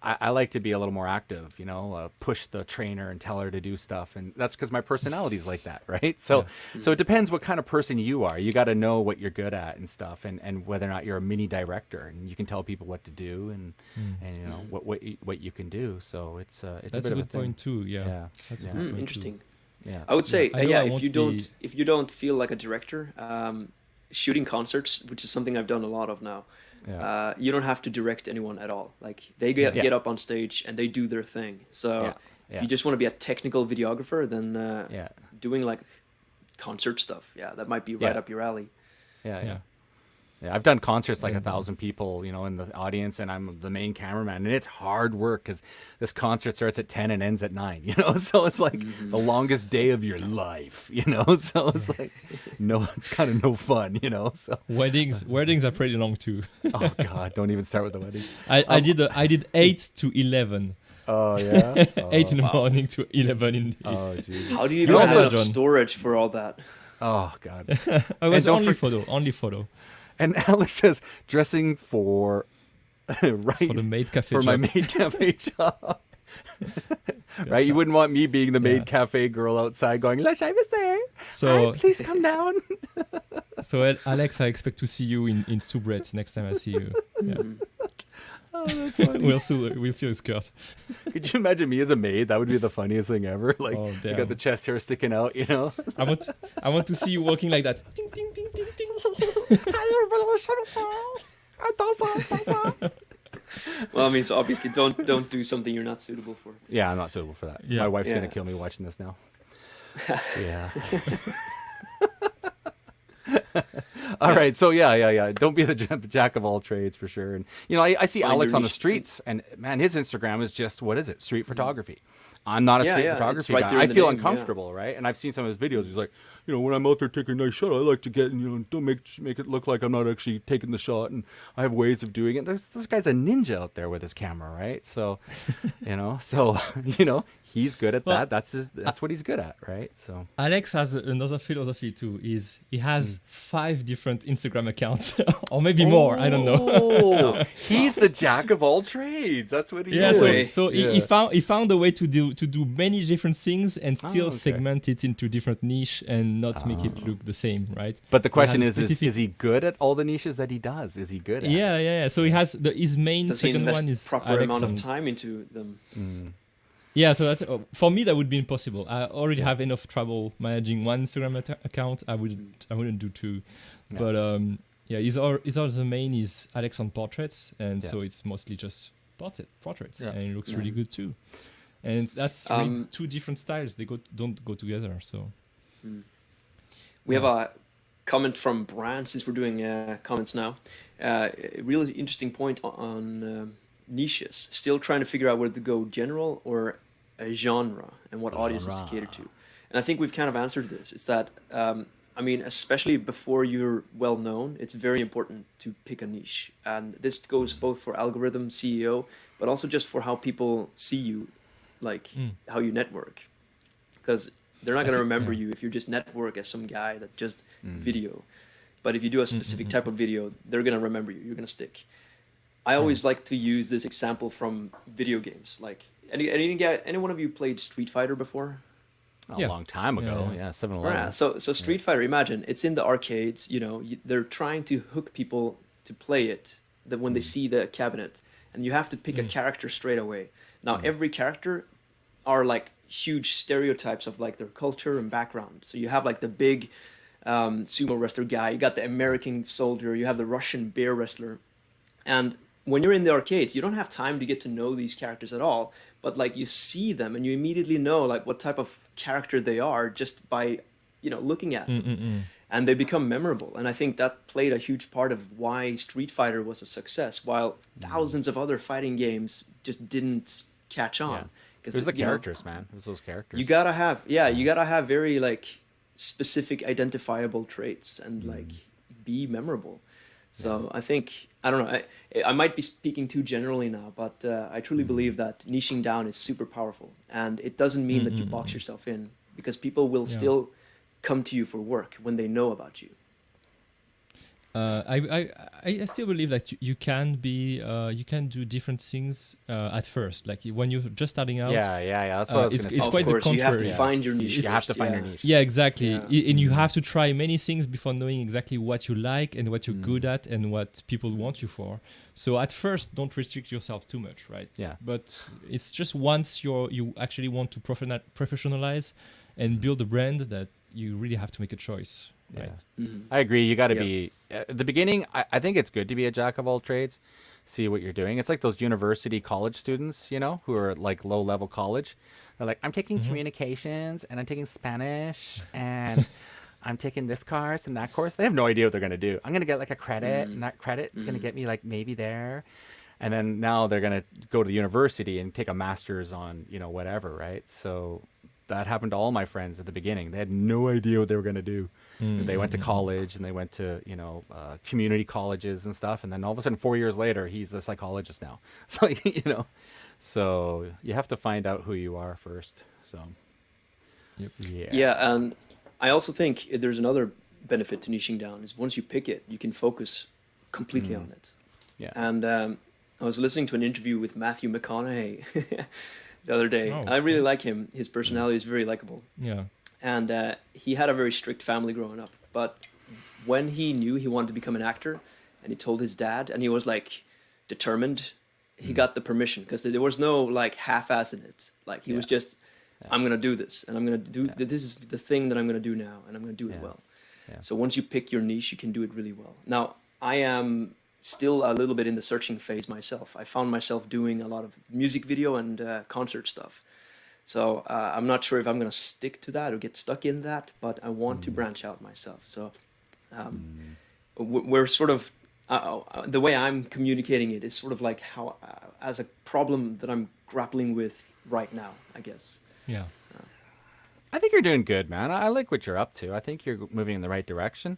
[SPEAKER 2] I like to be a little more active, you know, push the trainer and tell her to do stuff, and that's because my personality is like that, right? So so it depends what kind of person you are. You got to know what you're good at and stuff, and whether or not you're a mini director, and you can tell people what to do, and you know what you can do. So it's
[SPEAKER 1] That's
[SPEAKER 2] a
[SPEAKER 1] a
[SPEAKER 2] bit
[SPEAKER 1] good point too. Yeah, that's a good point too.
[SPEAKER 3] Interesting.
[SPEAKER 2] Yeah.
[SPEAKER 3] I would say,
[SPEAKER 1] I know
[SPEAKER 3] yeah,
[SPEAKER 1] I want
[SPEAKER 3] if you don't feel like a director, shooting concerts, which is something I've done a lot of now, you don't have to direct anyone at all. Like they get up on stage and they do their thing. So if you just want to be a technical videographer, then doing like concert stuff, that might be right up your alley.
[SPEAKER 2] Yeah, I've done concerts like 1,000 people, you know, in the audience, and I'm the main cameraman, and it's hard work because this concert starts at 10 and ends at 9, you know, so it's like the longest day of your life, you know, so it's like, no, it's kind of no fun, you know, so.
[SPEAKER 1] Weddings are pretty long too.
[SPEAKER 2] Oh God, don't even start with the wedding.
[SPEAKER 1] I did 8 to 11.
[SPEAKER 2] Oh yeah,
[SPEAKER 1] 8 in the morning to 11 in the.
[SPEAKER 2] Oh geez.
[SPEAKER 3] How do you even have enough storage for all that?
[SPEAKER 2] Oh God.
[SPEAKER 1] I was only photo.
[SPEAKER 2] And Alex says dressing for right
[SPEAKER 1] for the maid cafe
[SPEAKER 2] for
[SPEAKER 1] job.
[SPEAKER 2] my maid cafe job. Right, you wouldn't want me being the maid cafe girl outside going, "Lush, I was there.
[SPEAKER 1] So
[SPEAKER 2] hi, please come down."
[SPEAKER 1] So Alex, I expect to see you in soubrette next time I see you. Yeah.
[SPEAKER 2] Oh, that's funny.
[SPEAKER 1] we'll see a skirt.
[SPEAKER 2] Could you imagine me as a maid? That would be the funniest thing ever. Like you got the chest hair sticking out, you know.
[SPEAKER 1] I want to see you walking like that. Ding, ding, ding, ding, ding.
[SPEAKER 3] Well, I mean, so obviously don't do something you're not suitable for.
[SPEAKER 2] Yeah, I'm not suitable for that.
[SPEAKER 1] Yeah.
[SPEAKER 2] My wife's gonna kill me watching this now. Yeah. All right, so yeah. Don't be the jack of all trades for sure. And you know, I see
[SPEAKER 3] Find
[SPEAKER 2] Alex
[SPEAKER 3] your
[SPEAKER 2] on the
[SPEAKER 3] niche.
[SPEAKER 2] streets, and man, his Instagram is just what is it? Street photography. I'm not a street
[SPEAKER 3] it's
[SPEAKER 2] photography
[SPEAKER 3] right
[SPEAKER 2] guy.
[SPEAKER 3] there in
[SPEAKER 2] I
[SPEAKER 3] the
[SPEAKER 2] feel
[SPEAKER 3] name,
[SPEAKER 2] uncomfortable, right? And I've seen some of his videos. He's like, you know, when I'm out there taking a nice shot, I like to get, you know, don't make it look like I'm not actually taking the shot, and I have ways of doing it. This guy's a ninja out there with his camera, right? So, you know, he's good at that. That's what he's good at, right? So
[SPEAKER 1] Alex has another philosophy too. Is he has 5 different Instagram accounts or maybe more. I don't know.
[SPEAKER 2] Oh, he's the jack of all trades. That's what he is.
[SPEAKER 1] He found a way to do many different things and still segment it into different niche and not make it look the same, right?
[SPEAKER 2] But the question is he good at all the niches that he does? Is he good at
[SPEAKER 1] Yeah. So he has his main
[SPEAKER 3] Does he
[SPEAKER 1] second
[SPEAKER 3] invest
[SPEAKER 1] one is
[SPEAKER 3] proper
[SPEAKER 1] Alex
[SPEAKER 3] amount of
[SPEAKER 1] and-
[SPEAKER 3] time into them?
[SPEAKER 1] Yeah, so that's for me that would be impossible. I already have enough trouble managing one Instagram account. I wouldn't do 2.
[SPEAKER 2] Yeah.
[SPEAKER 1] But his other main is Alex on portraits, and so it's mostly just portraits, and it looks really good too. And that's really 2 different styles. They don't go together. So
[SPEAKER 3] We have a comment from Brian, since we're doing comments now. A really interesting point on niches. Still trying to figure out whether to go general or a genre and what audiences to cater to. And I think we've kind of answered this. It's that, I mean, especially before you're well known, it's very important to pick a niche. And this goes both for algorithm, CEO, but also just for how people see you, like how you network. Because they're not going to remember you if you just network as some guy that just video. But if you do a specific type of video, they're going to remember you. You're going to stick. I always like to use this example from video games. Like, any one of you played Street Fighter before?
[SPEAKER 2] A long time ago. Yeah, 7-Eleven.
[SPEAKER 3] Yeah, so Street Fighter, imagine, it's in the arcades, you know, they're trying to hook people to play it that when they see the cabinet, and you have to pick a character straight away. Now, every character are like huge stereotypes of like their culture and background. So you have like the big sumo wrestler guy, you got the American soldier, you have the Russian bear wrestler. And when you're in the arcades, you don't have time to get to know these characters at all, but like you see them and you immediately know like what type of character they are just by, you know, looking at them. And they become memorable. And I think that played a huge part of why Street Fighter was a success, while thousands of other fighting games just didn't catch on.
[SPEAKER 2] It was the characters, man. It was those characters.
[SPEAKER 3] You gotta have very like specific identifiable traits and like be memorable. So I think, I don't know, I might be speaking too generally now, but I truly believe that niching down is super powerful. And it doesn't mean that you box yourself in, because people will
[SPEAKER 1] Yeah.
[SPEAKER 3] still come to you for work when they know about you.
[SPEAKER 1] I still believe that you can be you can do different things at first. Like when you're just starting out,
[SPEAKER 2] Yeah. That's what I was
[SPEAKER 1] it's
[SPEAKER 2] going to
[SPEAKER 1] it's
[SPEAKER 2] say.
[SPEAKER 3] Of
[SPEAKER 1] quite the
[SPEAKER 3] course, you have to
[SPEAKER 1] contrary.
[SPEAKER 3] find your niche.
[SPEAKER 1] It's-
[SPEAKER 2] You have to
[SPEAKER 3] first,
[SPEAKER 2] find
[SPEAKER 3] yeah.
[SPEAKER 2] your niche.
[SPEAKER 1] Yeah, exactly.
[SPEAKER 3] Yeah.
[SPEAKER 1] And you have to try many things before knowing exactly what you like and what you're good at and what people want you for. So at first, don't restrict yourself too much, right?
[SPEAKER 2] Yeah.
[SPEAKER 1] But it's just once you actually want to professionalize and build a brand that you really have to make a choice,
[SPEAKER 2] Yeah.
[SPEAKER 1] right?
[SPEAKER 3] Mhm.
[SPEAKER 2] I agree. You got to
[SPEAKER 3] Yeah.
[SPEAKER 2] be at the beginning. I think it's good to be a jack of all trades, see what you're doing. It's like those university college students, you know, who are at like low level college. They're like, I'm taking communications and I'm taking Spanish and I'm taking this course and that course. They have no idea what they're going to do. I'm going to get like a credit and that credit is going to get me like maybe there. And then now they're going to go to university and take a master's on, you know, whatever, right? So that happened to all my friends at the beginning. They had no idea what they were going to do. They went to college and they went to, you know, community colleges and stuff. And then all of a sudden, 4 years later, he's a psychologist now. So, you know, so you have to find out who you are first. So,
[SPEAKER 1] Yep.
[SPEAKER 3] Yeah, and I also think there's another benefit to niching down is once you pick it, you can focus completely on it.
[SPEAKER 2] Yeah.
[SPEAKER 3] And I was listening to an interview with Matthew McConaughey the other day.
[SPEAKER 1] Oh,
[SPEAKER 3] I really like him. His personality is very likable.
[SPEAKER 1] Yeah.
[SPEAKER 3] And he had a very strict family growing up. But when he knew he wanted to become an actor, and he told his dad, and he was like determined, he got the permission because there was no like half-ass in it. Like he was just, I'm gonna do this, and I'm gonna do this is the thing that I'm gonna do now, and I'm gonna do it well.
[SPEAKER 2] Yeah.
[SPEAKER 3] So once you pick your niche, you can do it really well. Now I am still a little bit in the searching phase myself. I found myself doing a lot of music video and concert stuff. So I'm not sure if I'm going to stick to that or get stuck in that, but I want to branch out myself. So we're sort of, the way I'm communicating it is sort of like how, as a problem that I'm grappling with right now, I guess.
[SPEAKER 1] Yeah.
[SPEAKER 2] I think you're doing good, man. I like what you're up to. I think you're moving in the right direction.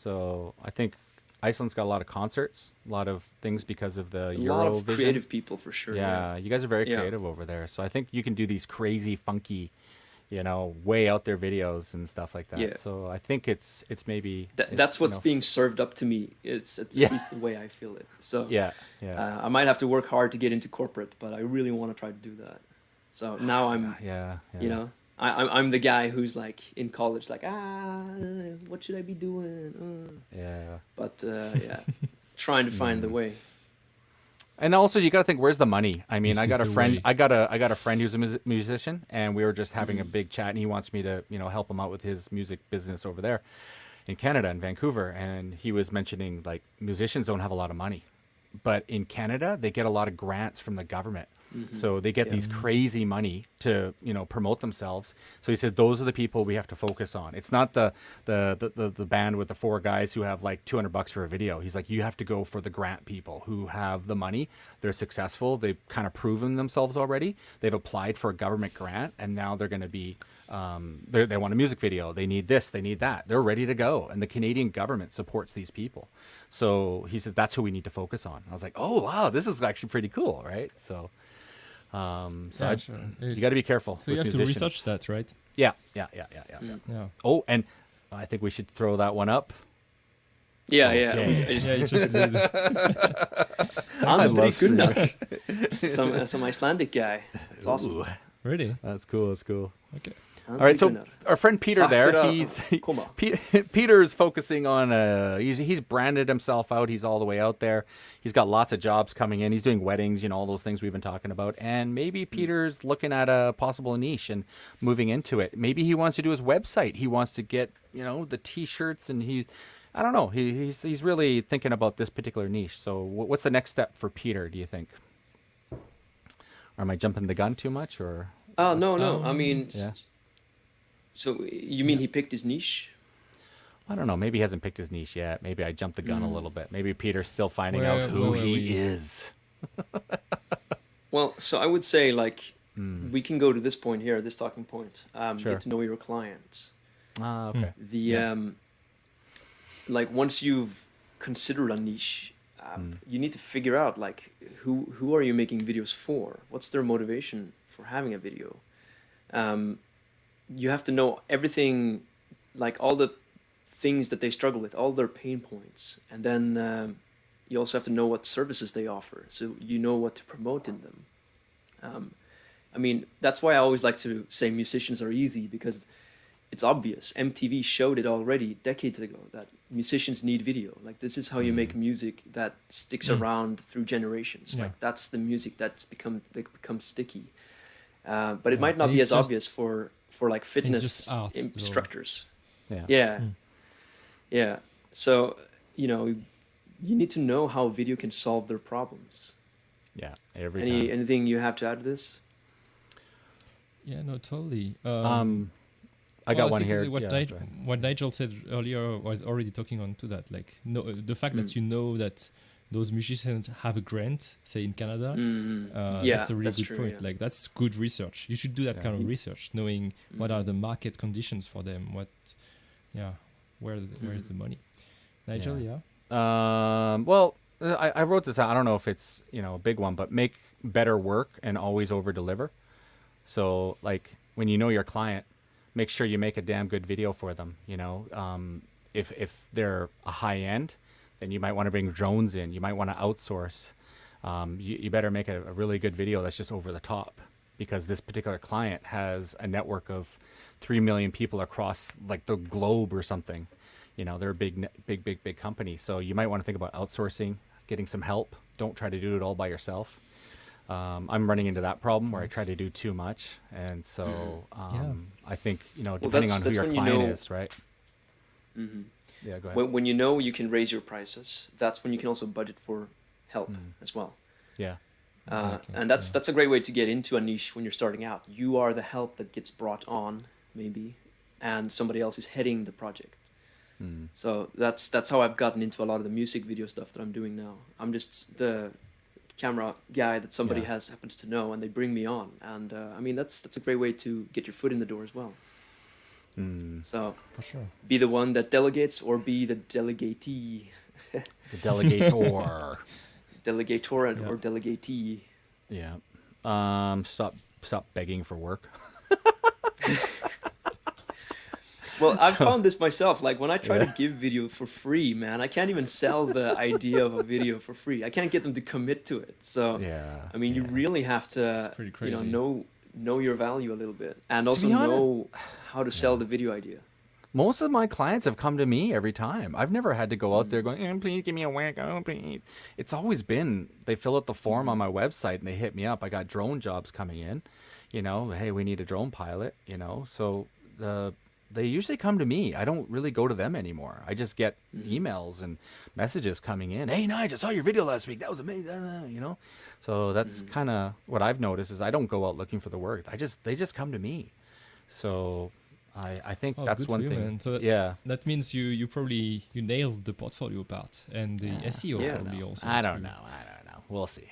[SPEAKER 2] So I think Iceland's got a lot of concerts, a lot of things because of the
[SPEAKER 3] A lot of
[SPEAKER 2] Eurovision.
[SPEAKER 3] creative people for sure.
[SPEAKER 2] Yeah, you guys are very
[SPEAKER 3] Yeah.
[SPEAKER 2] creative over there. So I think you can do these crazy, funky, you know, way out there videos and stuff like that.
[SPEAKER 3] Yeah.
[SPEAKER 2] So I think it's maybe
[SPEAKER 3] That's
[SPEAKER 2] you
[SPEAKER 3] what's
[SPEAKER 2] know,
[SPEAKER 3] being served up to me. It's at
[SPEAKER 2] Yeah.
[SPEAKER 3] least the way I feel it. So
[SPEAKER 2] yeah.
[SPEAKER 3] I might have to work hard to get into corporate, but I really want to try to do that. So now I'm,
[SPEAKER 2] yeah.
[SPEAKER 3] you know, I'm the guy who's like in college, like, what should I be doing?
[SPEAKER 2] Yeah.
[SPEAKER 3] But yeah, trying to find the way.
[SPEAKER 2] And also, you got to think, where's the money? I mean,
[SPEAKER 1] This
[SPEAKER 2] I got a
[SPEAKER 1] is the
[SPEAKER 2] friend.
[SPEAKER 1] way.
[SPEAKER 2] I got a friend who's a musician, and we were just having a big chat, and he wants me to, you know, help him out with his music business over there in Canada, in Vancouver. And he was mentioning like musicians don't have a lot of money, but in Canada they get a lot of grants from the government. So they get these crazy money to, you know, promote themselves. So he said those are the people we have to focus on. It's not the band with the 4 guys who have like $200 for a video. He's like, you have to go for the grant people who have the money. They're successful. They've kind of proven themselves already. They've applied for a government grant, and now they're going to be they want a music video. They need this. They need that. They're ready to go, and the Canadian government supports these people. So he said that's who we need to focus on. I was like, oh wow, this is actually pretty cool, right? So.
[SPEAKER 1] Yeah, sure.
[SPEAKER 2] You got to be careful.
[SPEAKER 1] So you
[SPEAKER 2] with
[SPEAKER 1] have to
[SPEAKER 2] musicians.
[SPEAKER 1] research that, right?
[SPEAKER 2] Yeah.
[SPEAKER 1] Yeah.
[SPEAKER 2] Oh, and I think we should throw that one up.
[SPEAKER 3] Yeah,
[SPEAKER 2] Okay.
[SPEAKER 3] I just,
[SPEAKER 1] Yeah, you just did.
[SPEAKER 3] Andri
[SPEAKER 2] love
[SPEAKER 3] Gunnar, some Icelandic guy. It's awesome.
[SPEAKER 2] Ooh,
[SPEAKER 1] Really?
[SPEAKER 2] that's cool. That's cool.
[SPEAKER 1] Okay.
[SPEAKER 2] All right, so our friend Peter
[SPEAKER 3] Tack
[SPEAKER 2] there,
[SPEAKER 3] för det.
[SPEAKER 2] he's
[SPEAKER 3] Komma.
[SPEAKER 2] Peter's focusing on he's branded himself out. He's all the way out there. He's got lots of jobs coming in. He's doing weddings, you know, all those things we've been talking about. And maybe Peter's looking at a possible niche and moving into it. Maybe he wants to do his website. He wants to get, you know, the T-shirts, and I don't know. He's really thinking about this particular niche. So what's the next step for Peter, do you think? Or am I jumping the gun too much, or?
[SPEAKER 3] Oh, no. I mean,
[SPEAKER 2] Yeah.
[SPEAKER 3] so you mean he picked his niche?
[SPEAKER 2] I don't know. Maybe he hasn't picked his niche yet. Maybe I jumped the gun a little bit. Maybe Peter's still finding
[SPEAKER 1] Where-
[SPEAKER 2] out who
[SPEAKER 1] where were
[SPEAKER 2] he
[SPEAKER 1] we?
[SPEAKER 2] is.
[SPEAKER 3] Well, so I would say like we can go to this point here, this talking point.
[SPEAKER 2] Sure.
[SPEAKER 3] Get to know your clients.
[SPEAKER 2] Ah, okay.
[SPEAKER 3] The like once you've considered a niche, you need to figure out like who are you making videos for? What's their motivation for having a video? you have to know everything, like all the things that they struggle with, all their pain points, and then you also have to know what services they offer, so you know what to promote in them. Um, I mean, that's why I always like to say musicians are easy, because it's obvious. MTV showed it already decades ago that musicians need video. Like, this is how you make music that sticks around through generations.
[SPEAKER 1] Yeah.
[SPEAKER 3] Like, that's the music that becomes sticky. But it
[SPEAKER 1] Yeah.
[SPEAKER 3] might not
[SPEAKER 1] And
[SPEAKER 3] be
[SPEAKER 1] it's
[SPEAKER 3] as
[SPEAKER 1] just-
[SPEAKER 3] obvious for like fitness
[SPEAKER 1] just art, though.
[SPEAKER 3] instructors.
[SPEAKER 2] Yeah.
[SPEAKER 3] Yeah. Yeah. So, you need to know how video can solve their problems.
[SPEAKER 2] Yeah. Every time.
[SPEAKER 3] Anything you have to add to this?
[SPEAKER 1] Yeah, no, totally.
[SPEAKER 2] I got one
[SPEAKER 1] think
[SPEAKER 2] here.
[SPEAKER 1] What,
[SPEAKER 2] Yeah,
[SPEAKER 1] Nigel,
[SPEAKER 2] go ahead.
[SPEAKER 1] what Nigel said earlier was already talking on to that. Like, no, the fact that you know that those musicians have a grant, say in Canada,
[SPEAKER 3] Yeah,
[SPEAKER 1] that's a really
[SPEAKER 3] that's
[SPEAKER 1] good
[SPEAKER 3] true,
[SPEAKER 1] point.
[SPEAKER 3] yeah.
[SPEAKER 1] Like, that's good research. You should do that
[SPEAKER 2] Yeah.
[SPEAKER 1] kind of research, knowing what are the market conditions for them. Where is the money? Nigel, yeah.
[SPEAKER 2] Well, I wrote this out. I don't know if it's a big one, but make better work and always over deliver. So like when you know your client, make sure you make a damn good video for them. If they're a high end, then you might want to bring drones in. You might want to outsource. You better make a really good video that's just over the top, because this particular client has a network of 3 million people across like the globe or something. They're a big company. So you might want to think about outsourcing, getting some help. Don't try to do it all by yourself. I'm running into that problem where I try to do too much. And so I think, depending on who your client is, right?
[SPEAKER 3] Mm-hmm.
[SPEAKER 2] Yeah, go ahead.
[SPEAKER 3] When you know you can raise your prices, that's when you can also budget for help as well.
[SPEAKER 2] Yeah.
[SPEAKER 1] Exactly,
[SPEAKER 3] And that's a great way to get into a niche when you're starting out. You are the help that gets brought on, maybe, and somebody else is heading the project. So that's how I've gotten into a lot of the music video stuff that I'm doing now. I'm just the camera guy that somebody happens to know, and they bring me on. And I mean, that's a great way to get your foot in the door as well. So
[SPEAKER 1] For sure.
[SPEAKER 3] be the one that delegates, or be the delegatee.
[SPEAKER 2] The delegator.
[SPEAKER 3] Delegator or delegatee.
[SPEAKER 2] Yeah. Stop begging for work.
[SPEAKER 3] Well, I've found this myself. Like, when I try to give video for free, man, I can't even sell the idea of a video for free. I can't get them to commit to it. So, I mean, you really have to,
[SPEAKER 1] pretty crazy.
[SPEAKER 3] know your value a little bit, and
[SPEAKER 2] To
[SPEAKER 3] also
[SPEAKER 2] be honest-
[SPEAKER 3] know how to sell the video idea.
[SPEAKER 2] Most of my clients have come to me every time. I've never had to go out there going, please give me a whack. Oh, please. It's always been, they fill out the form on my website and they hit me up. I got drone jobs coming in, hey, we need a drone pilot, so they usually come to me. I don't really go to them anymore. I just get emails and messages coming in. Hey, Nigel, I saw your video last week. That was amazing, So that's kind of what I've noticed is I don't go out looking for the work. They just come to me. So I think that's
[SPEAKER 1] good
[SPEAKER 2] one
[SPEAKER 1] for you,
[SPEAKER 2] thing.
[SPEAKER 1] man. So that means you probably nailed the portfolio part and the SEO probably also.
[SPEAKER 2] I don't know. We'll see.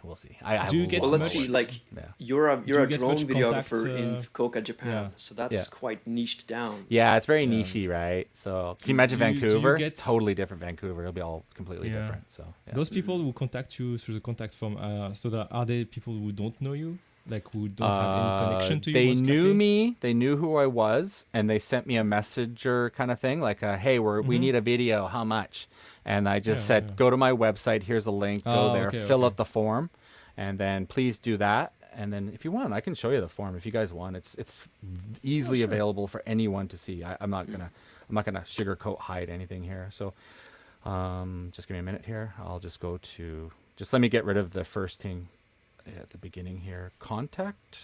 [SPEAKER 1] Do you get
[SPEAKER 3] Well, let's
[SPEAKER 1] much-
[SPEAKER 3] see. Like,
[SPEAKER 2] Yeah.
[SPEAKER 3] you're a
[SPEAKER 1] you get
[SPEAKER 3] drone
[SPEAKER 1] much
[SPEAKER 3] videographer
[SPEAKER 1] contacts,
[SPEAKER 3] in Fukuoka, Japan, so that's
[SPEAKER 2] Yeah.
[SPEAKER 3] quite niched down.
[SPEAKER 2] Yeah, it's very nichey, right? So can you imagine
[SPEAKER 1] Do you
[SPEAKER 2] Vancouver?
[SPEAKER 1] get-
[SPEAKER 2] It's totally different Vancouver. It'll be all completely
[SPEAKER 1] Yeah.
[SPEAKER 2] different. So yeah.
[SPEAKER 1] Those people who contact you through the contact form, so that are they people who don't know you, like who don't have any connection to you?
[SPEAKER 2] They
[SPEAKER 1] most
[SPEAKER 2] knew
[SPEAKER 1] likely?
[SPEAKER 2] me. They knew who I was, and they sent me a messenger kind of thing, like, "Hey, we need a video. How much?" And I just said, "Go to my website. Here's a link. Go there. Fill out the form, and then please do that. And then if you want, I can show you the form if you guys want. It's easily available for anyone to see. I'm not gonna sugarcoat hide anything here. So just give me a minute here. I'll just go to let me get rid of the first thing at the beginning here. Contact,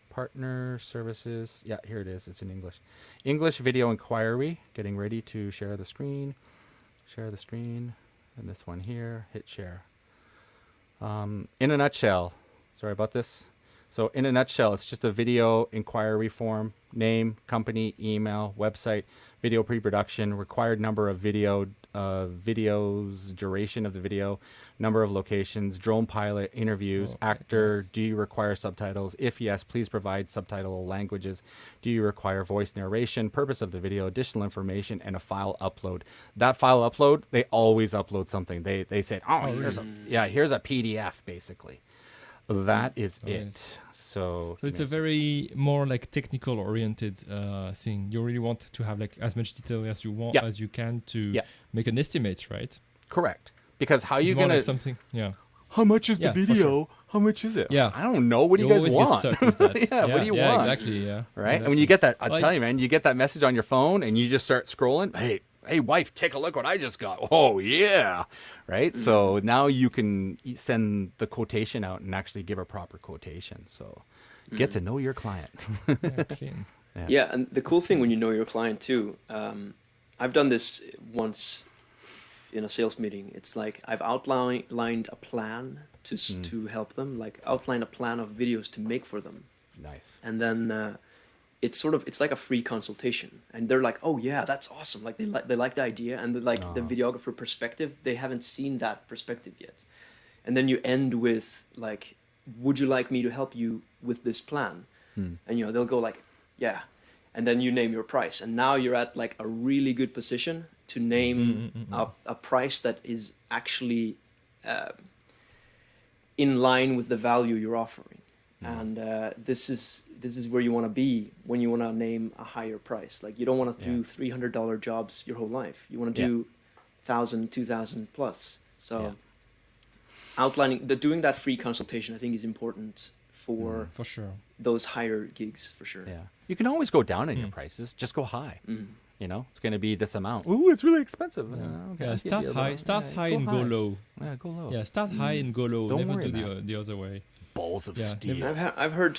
[SPEAKER 2] partner, services. Yeah, here it is. It's in English. English video inquiry. Getting ready to share the screen. Share the screen. And this one here. Hit share. In a nutshell, sorry about this. So in a nutshell, it's just a video inquiry form, name, company, email, website, video pre-production, required number of videos, duration of the video, number of locations, drone pilot, interviews, actor, do you require subtitles? If yes, please provide subtitle languages. Do you require voice narration? Purpose of the video, additional information, and a file upload. That file upload, they always upload something. They said, here's a PDF basically. that is
[SPEAKER 1] Oh,
[SPEAKER 2] it.
[SPEAKER 1] yes.
[SPEAKER 2] So
[SPEAKER 1] So it's a very more like technical oriented thing. You really want to have like as much detail as you want
[SPEAKER 2] Yeah.
[SPEAKER 1] as you can to
[SPEAKER 2] Yeah.
[SPEAKER 1] make an estimate, right?
[SPEAKER 2] correct. Because how are
[SPEAKER 1] It's
[SPEAKER 2] you
[SPEAKER 1] more
[SPEAKER 2] gonna?
[SPEAKER 1] like something. Yeah.
[SPEAKER 2] How much is
[SPEAKER 1] Yeah,
[SPEAKER 2] the
[SPEAKER 1] for
[SPEAKER 2] video?
[SPEAKER 1] sure.
[SPEAKER 2] How much is it?
[SPEAKER 1] Yeah.
[SPEAKER 2] I don't know. What do
[SPEAKER 1] You
[SPEAKER 2] you guys
[SPEAKER 1] always
[SPEAKER 2] want?
[SPEAKER 1] get stuck with that.
[SPEAKER 2] yeah, what do you want?
[SPEAKER 1] Exactly. Yeah.
[SPEAKER 2] Right? And when you
[SPEAKER 1] Exactly.
[SPEAKER 2] get that, I'll tell you, man, you get that message on your phone and you just start scrolling. Hey, wife, take a look what I just got. Oh, yeah. Right? So now you can send the quotation out and actually give a proper quotation. So get to know your client.
[SPEAKER 1] Yeah, clean.
[SPEAKER 3] Yeah, and the cool thing when you know your client too, I've done this once in a sales meeting. It's like I've outlined a plan to help them, like outline a plan of videos to make for them,
[SPEAKER 2] Nice.
[SPEAKER 3] and then it's like a free consultation, and they're like, oh yeah, that's awesome. Like they like the idea, and the videographer perspective, they haven't seen that perspective yet, and then you end with like, would you like me to help you with this plan? And they'll go like, yeah, and then you name your price, and now you're at like a really good position to name a price that is actually in line with the value you're offering. And this is where you want to be when you want to name a higher price. Like you don't want to do $300 jobs your whole life. You want to do 1,000, 2,000 plus. So doing that free consultation, I think, is important for
[SPEAKER 1] sure.
[SPEAKER 3] those higher gigs, for sure.
[SPEAKER 2] Yeah. You can always go down in your prices. Just go high. It's going to be this amount. Ooh, it's really expensive. Okay, I'll give
[SPEAKER 1] Start
[SPEAKER 2] you a
[SPEAKER 1] high.
[SPEAKER 2] little-
[SPEAKER 1] Start
[SPEAKER 2] yeah,
[SPEAKER 1] high
[SPEAKER 2] go
[SPEAKER 1] and go low.
[SPEAKER 2] Yeah, go low.
[SPEAKER 1] Yeah, start high and go low.
[SPEAKER 2] Don't
[SPEAKER 1] Never
[SPEAKER 2] worry,
[SPEAKER 1] do the other way.
[SPEAKER 2] Balls of
[SPEAKER 1] Yeah,
[SPEAKER 2] steel.
[SPEAKER 3] I've heard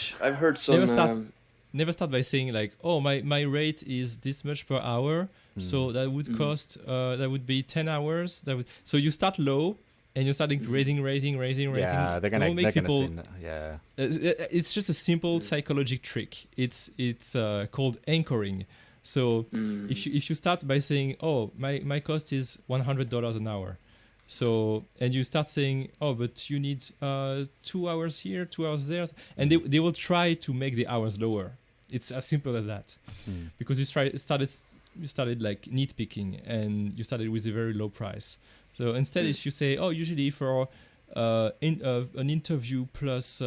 [SPEAKER 3] some.
[SPEAKER 1] Never start by saying like, oh, my rate is this much per hour, so that would cost that would be 10 hours. So you start low and you're starting raising.
[SPEAKER 2] Yeah, they're gonna.
[SPEAKER 1] Don't make
[SPEAKER 2] They're
[SPEAKER 1] people.
[SPEAKER 2] gonna see, yeah.
[SPEAKER 1] It's just a simple psychological trick. It's called anchoring. So if you start by saying, oh, my cost is $100 an hour, so and you start saying, oh, but you need 2 hours here, 2 hours there, and they will try to make the hours lower. It's as simple as that, because you started like nitpicking and you started with a very low price. So instead, if you say, oh, usually for an interview plus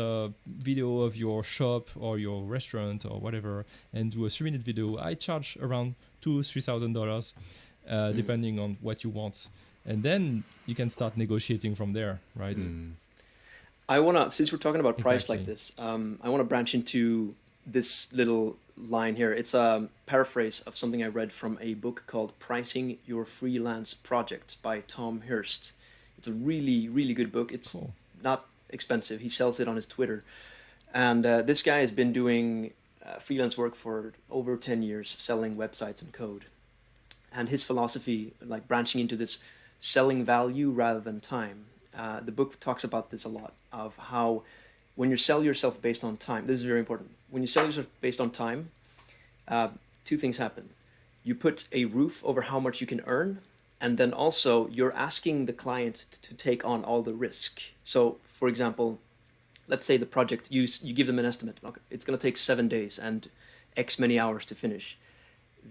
[SPEAKER 1] video of your shop or your restaurant or whatever, and do a 3-minute video, I charge around $2,000-$3,000, depending on what you want, and then you can start negotiating from there, right?
[SPEAKER 3] Since we're talking about price
[SPEAKER 1] Exactly.
[SPEAKER 3] like this, I want to branch into this little line here. It's a paraphrase of something I read from a book called Pricing Your Freelance Projects by Tom Hurst. It's a really, really good book. It's
[SPEAKER 1] Cool.
[SPEAKER 3] not expensive. He sells it on his Twitter. And this guy has been doing freelance work for over 10 years, selling websites and code. And his philosophy, like branching into this selling value rather than time. The book talks about this a lot, of how when you sell yourself based on time, this is very important. When you sell yourself based on time, two things happen. You put a roof over how much you can earn, and then also you're asking the client to take on all the risk. So, for example, let's say the project, you give them an estimate. Okay, it's going to take 7 days and X many hours to finish.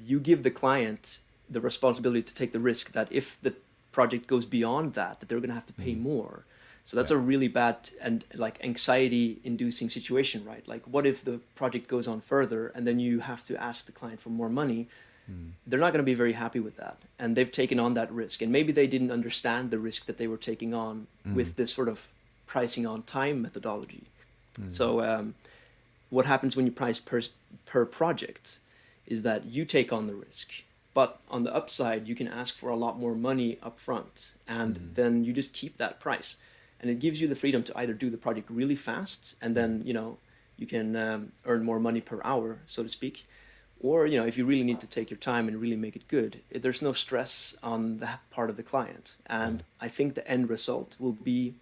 [SPEAKER 3] You give the client the responsibility to take the risk that if the project goes beyond that they're going to have to pay more. So that's a really bad and like anxiety-inducing situation, right? Like, what if the project goes on further and then you have to ask the client for more money? They're not going to be very happy with that, and they've taken on that risk, and maybe they didn't understand the risk that they were taking on with this sort of pricing on time methodology. So what happens when you price per project is that you take on the risk, but on the upside you can ask for a lot more money up front, and then you just keep that price, and it gives you the freedom to either do the project really fast and then you can earn more money per hour, so to speak. Or, if you really need to take your time and really make it good, there's no stress on that part of the client. And I think the end result will be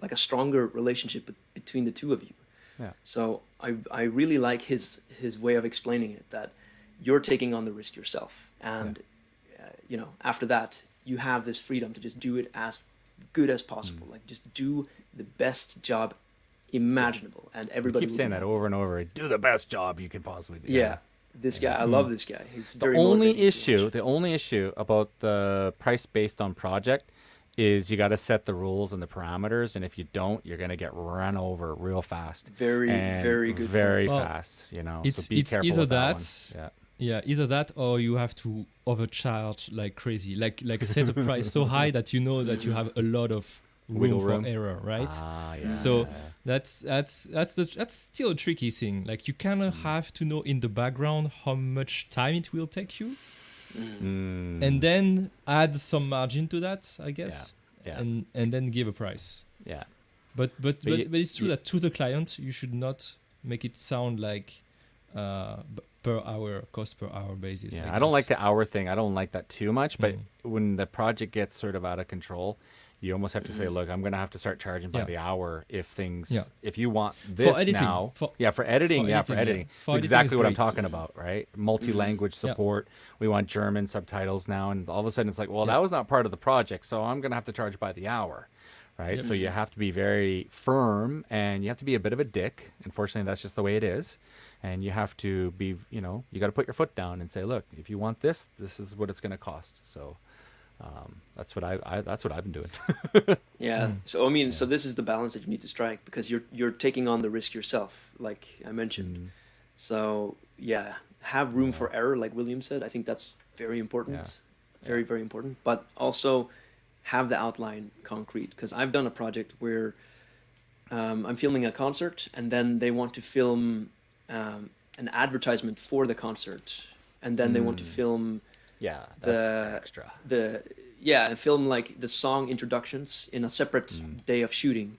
[SPEAKER 3] like a stronger relationship between the two of you.
[SPEAKER 2] Yeah.
[SPEAKER 3] So I really like his way of explaining it, that you're taking on the risk yourself. And, after that, you have this freedom to just do it as good as possible. Like, just do the best job imaginable, and everybody
[SPEAKER 2] Keep saying that over and over. Do the best job you can possibly do.
[SPEAKER 3] Yeah. This guy, I love this guy. He's
[SPEAKER 2] The
[SPEAKER 3] very
[SPEAKER 2] only
[SPEAKER 3] motivating to
[SPEAKER 2] issue,
[SPEAKER 3] watch.
[SPEAKER 2] the only issue about the price based on project is you got to set the rules and the parameters, and if you don't, you're going to get run over real fast.
[SPEAKER 3] Very,
[SPEAKER 2] and
[SPEAKER 3] very good.
[SPEAKER 2] very
[SPEAKER 1] Well,
[SPEAKER 2] fast. You know,
[SPEAKER 1] it's
[SPEAKER 2] so be careful
[SPEAKER 1] either
[SPEAKER 2] with that
[SPEAKER 1] that,
[SPEAKER 2] one.
[SPEAKER 1] yeah, either that or you have to overcharge like crazy, like set a price so high that you know that you have a lot of
[SPEAKER 2] Wiggle
[SPEAKER 1] room
[SPEAKER 2] room.
[SPEAKER 1] for error, right?
[SPEAKER 2] Yeah.
[SPEAKER 1] So that's still a tricky thing. Like you kind of have to know in the background how much time it will take you, and then add some margin to that, I guess,
[SPEAKER 2] Yeah.
[SPEAKER 1] and then give a price.
[SPEAKER 2] Yeah.
[SPEAKER 1] But it's true that to the client you should not make it sound like per hour, cost per hour basis.
[SPEAKER 2] Yeah, I don't like the hour thing. I don't like that too much. But when the project gets sort of out of control, you almost have to say, look, I'm going to have to start charging by the hour if things, if you want this
[SPEAKER 1] for editing,
[SPEAKER 2] now.
[SPEAKER 1] for
[SPEAKER 2] editing. For editing.
[SPEAKER 1] For editing
[SPEAKER 2] Exactly
[SPEAKER 1] is
[SPEAKER 2] what I'm
[SPEAKER 1] great.
[SPEAKER 2] talking about, right? Multi-language support. We want German subtitles now. And all of a sudden it's like, well, that was not part of the project. So I'm going to have to charge by the hour. Right. So you have to be very firm and you have to be a bit of a dick. Unfortunately, that's just the way it is. And you have to be, you got to put your foot down and say, look, if you want this, this is what it's going to cost. So that's what that's what I've been doing.
[SPEAKER 3] Yeah. So I mean, so this is the balance that you need to strike because you're taking on the risk yourself, like I mentioned. So yeah, have room for error, like William said. I think that's very important. Very, very important. But also have the outline concrete, because I've done a project where I'm filming a concert and then they want to film an advertisement for the concert, and then they want to film
[SPEAKER 2] that's extra.
[SPEAKER 3] And film like the song introductions in a separate day of shooting.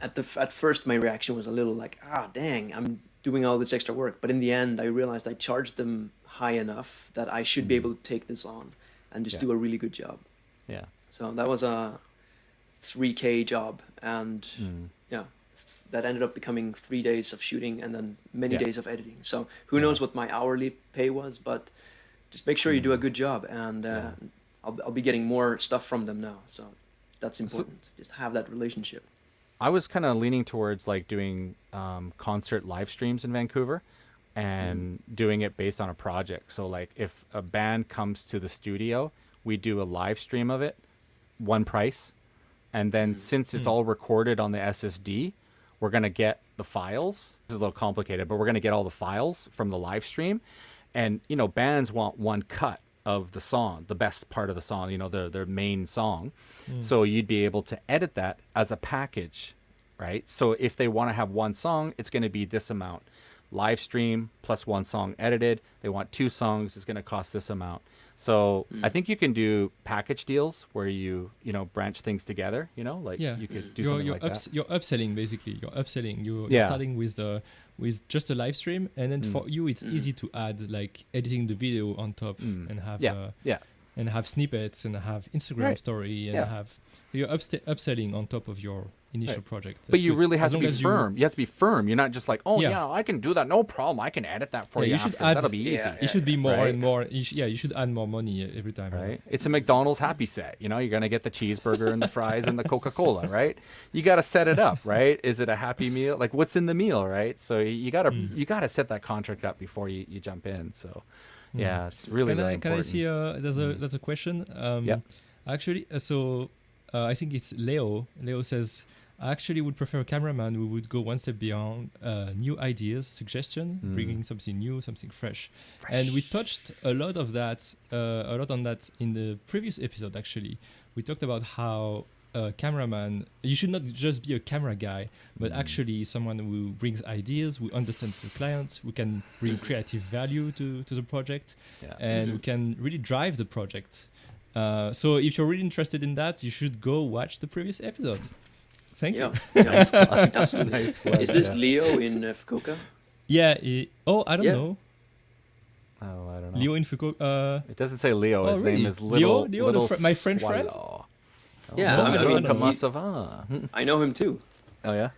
[SPEAKER 3] At first my reaction was a little like, dang, I'm doing all this extra work, but in the end I realized I charged them high enough that I should be able to take this on and just do a really good job.
[SPEAKER 2] Yeah.
[SPEAKER 3] So that was a 3K job, and that ended up becoming 3 days of shooting and then many days of editing. So who knows what my hourly pay was, but just make sure you do a good job, and I'll be getting more stuff from them now. So that's important. Just have that relationship.
[SPEAKER 2] I was kind of leaning towards like doing concert live streams in Vancouver and doing it based on a project. So like if a band comes to the studio, we do a live stream of it, one price. And then since it's all recorded on the SSD, we're going to get the files. This is a little complicated, but we're going to get all the files from the live stream. And, bands want one cut of the song, the best part of the song, their main song. So you'd be able to edit that as a package, right? So if they want to have one song, it's going to be this amount. Live stream plus one song edited. They want 2 songs, it's going to cost this amount. So I think you can do package deals where you branch things together, you could do something like that.
[SPEAKER 1] You're upselling basically. You're upselling. You're starting with just a live stream, and then for you it's easy to add like editing the video on top and have and have snippets and have Instagram story and have you're upselling on top of your initial project. That's
[SPEAKER 2] but you
[SPEAKER 1] good.
[SPEAKER 2] really have
[SPEAKER 1] As
[SPEAKER 2] to
[SPEAKER 1] long
[SPEAKER 2] be
[SPEAKER 1] as
[SPEAKER 2] firm. You have to be firm. You're not just like, I can do that, no problem. I can edit that for you.
[SPEAKER 1] You should
[SPEAKER 2] after.
[SPEAKER 1] add.
[SPEAKER 2] That'll be easy.
[SPEAKER 1] It should be more
[SPEAKER 2] Right?
[SPEAKER 1] and more. You should add more money every time.
[SPEAKER 2] Right? It's a McDonald's happy set. You're gonna get the cheeseburger and the fries and the Coca-Cola, right? You gotta set it up, right? Is it a happy meal? Like what's in the meal, right? So you gotta set that contract up before you jump in. So it's really really
[SPEAKER 1] Can I
[SPEAKER 2] important.
[SPEAKER 1] see there's a question? Actually, I think it's Leo. Leo says, I actually would prefer a cameraman who would go one step beyond new ideas, suggestion, bringing something new, something fresh. And we touched a lot on that in the previous episode. Actually, we talked about how a cameraman, you should not just be a camera guy, but actually someone who brings ideas, who understands the clients, who can bring creative value to the project, and who can really drive the project. So if you're really interested in that, you should go watch the previous episode. Thank you.
[SPEAKER 3] Absolutely.
[SPEAKER 2] Nice plug,
[SPEAKER 3] Is this Leo in Fukuoka?
[SPEAKER 1] Yeah. I don't know.
[SPEAKER 2] Oh, I don't know.
[SPEAKER 1] Leo in Fukuoka.
[SPEAKER 2] It doesn't say Leo. His
[SPEAKER 1] really?
[SPEAKER 2] name is Little.
[SPEAKER 1] Leo, my French friend.
[SPEAKER 3] Yeah,
[SPEAKER 1] No,
[SPEAKER 3] I mean, I know him too.
[SPEAKER 2] Oh yeah.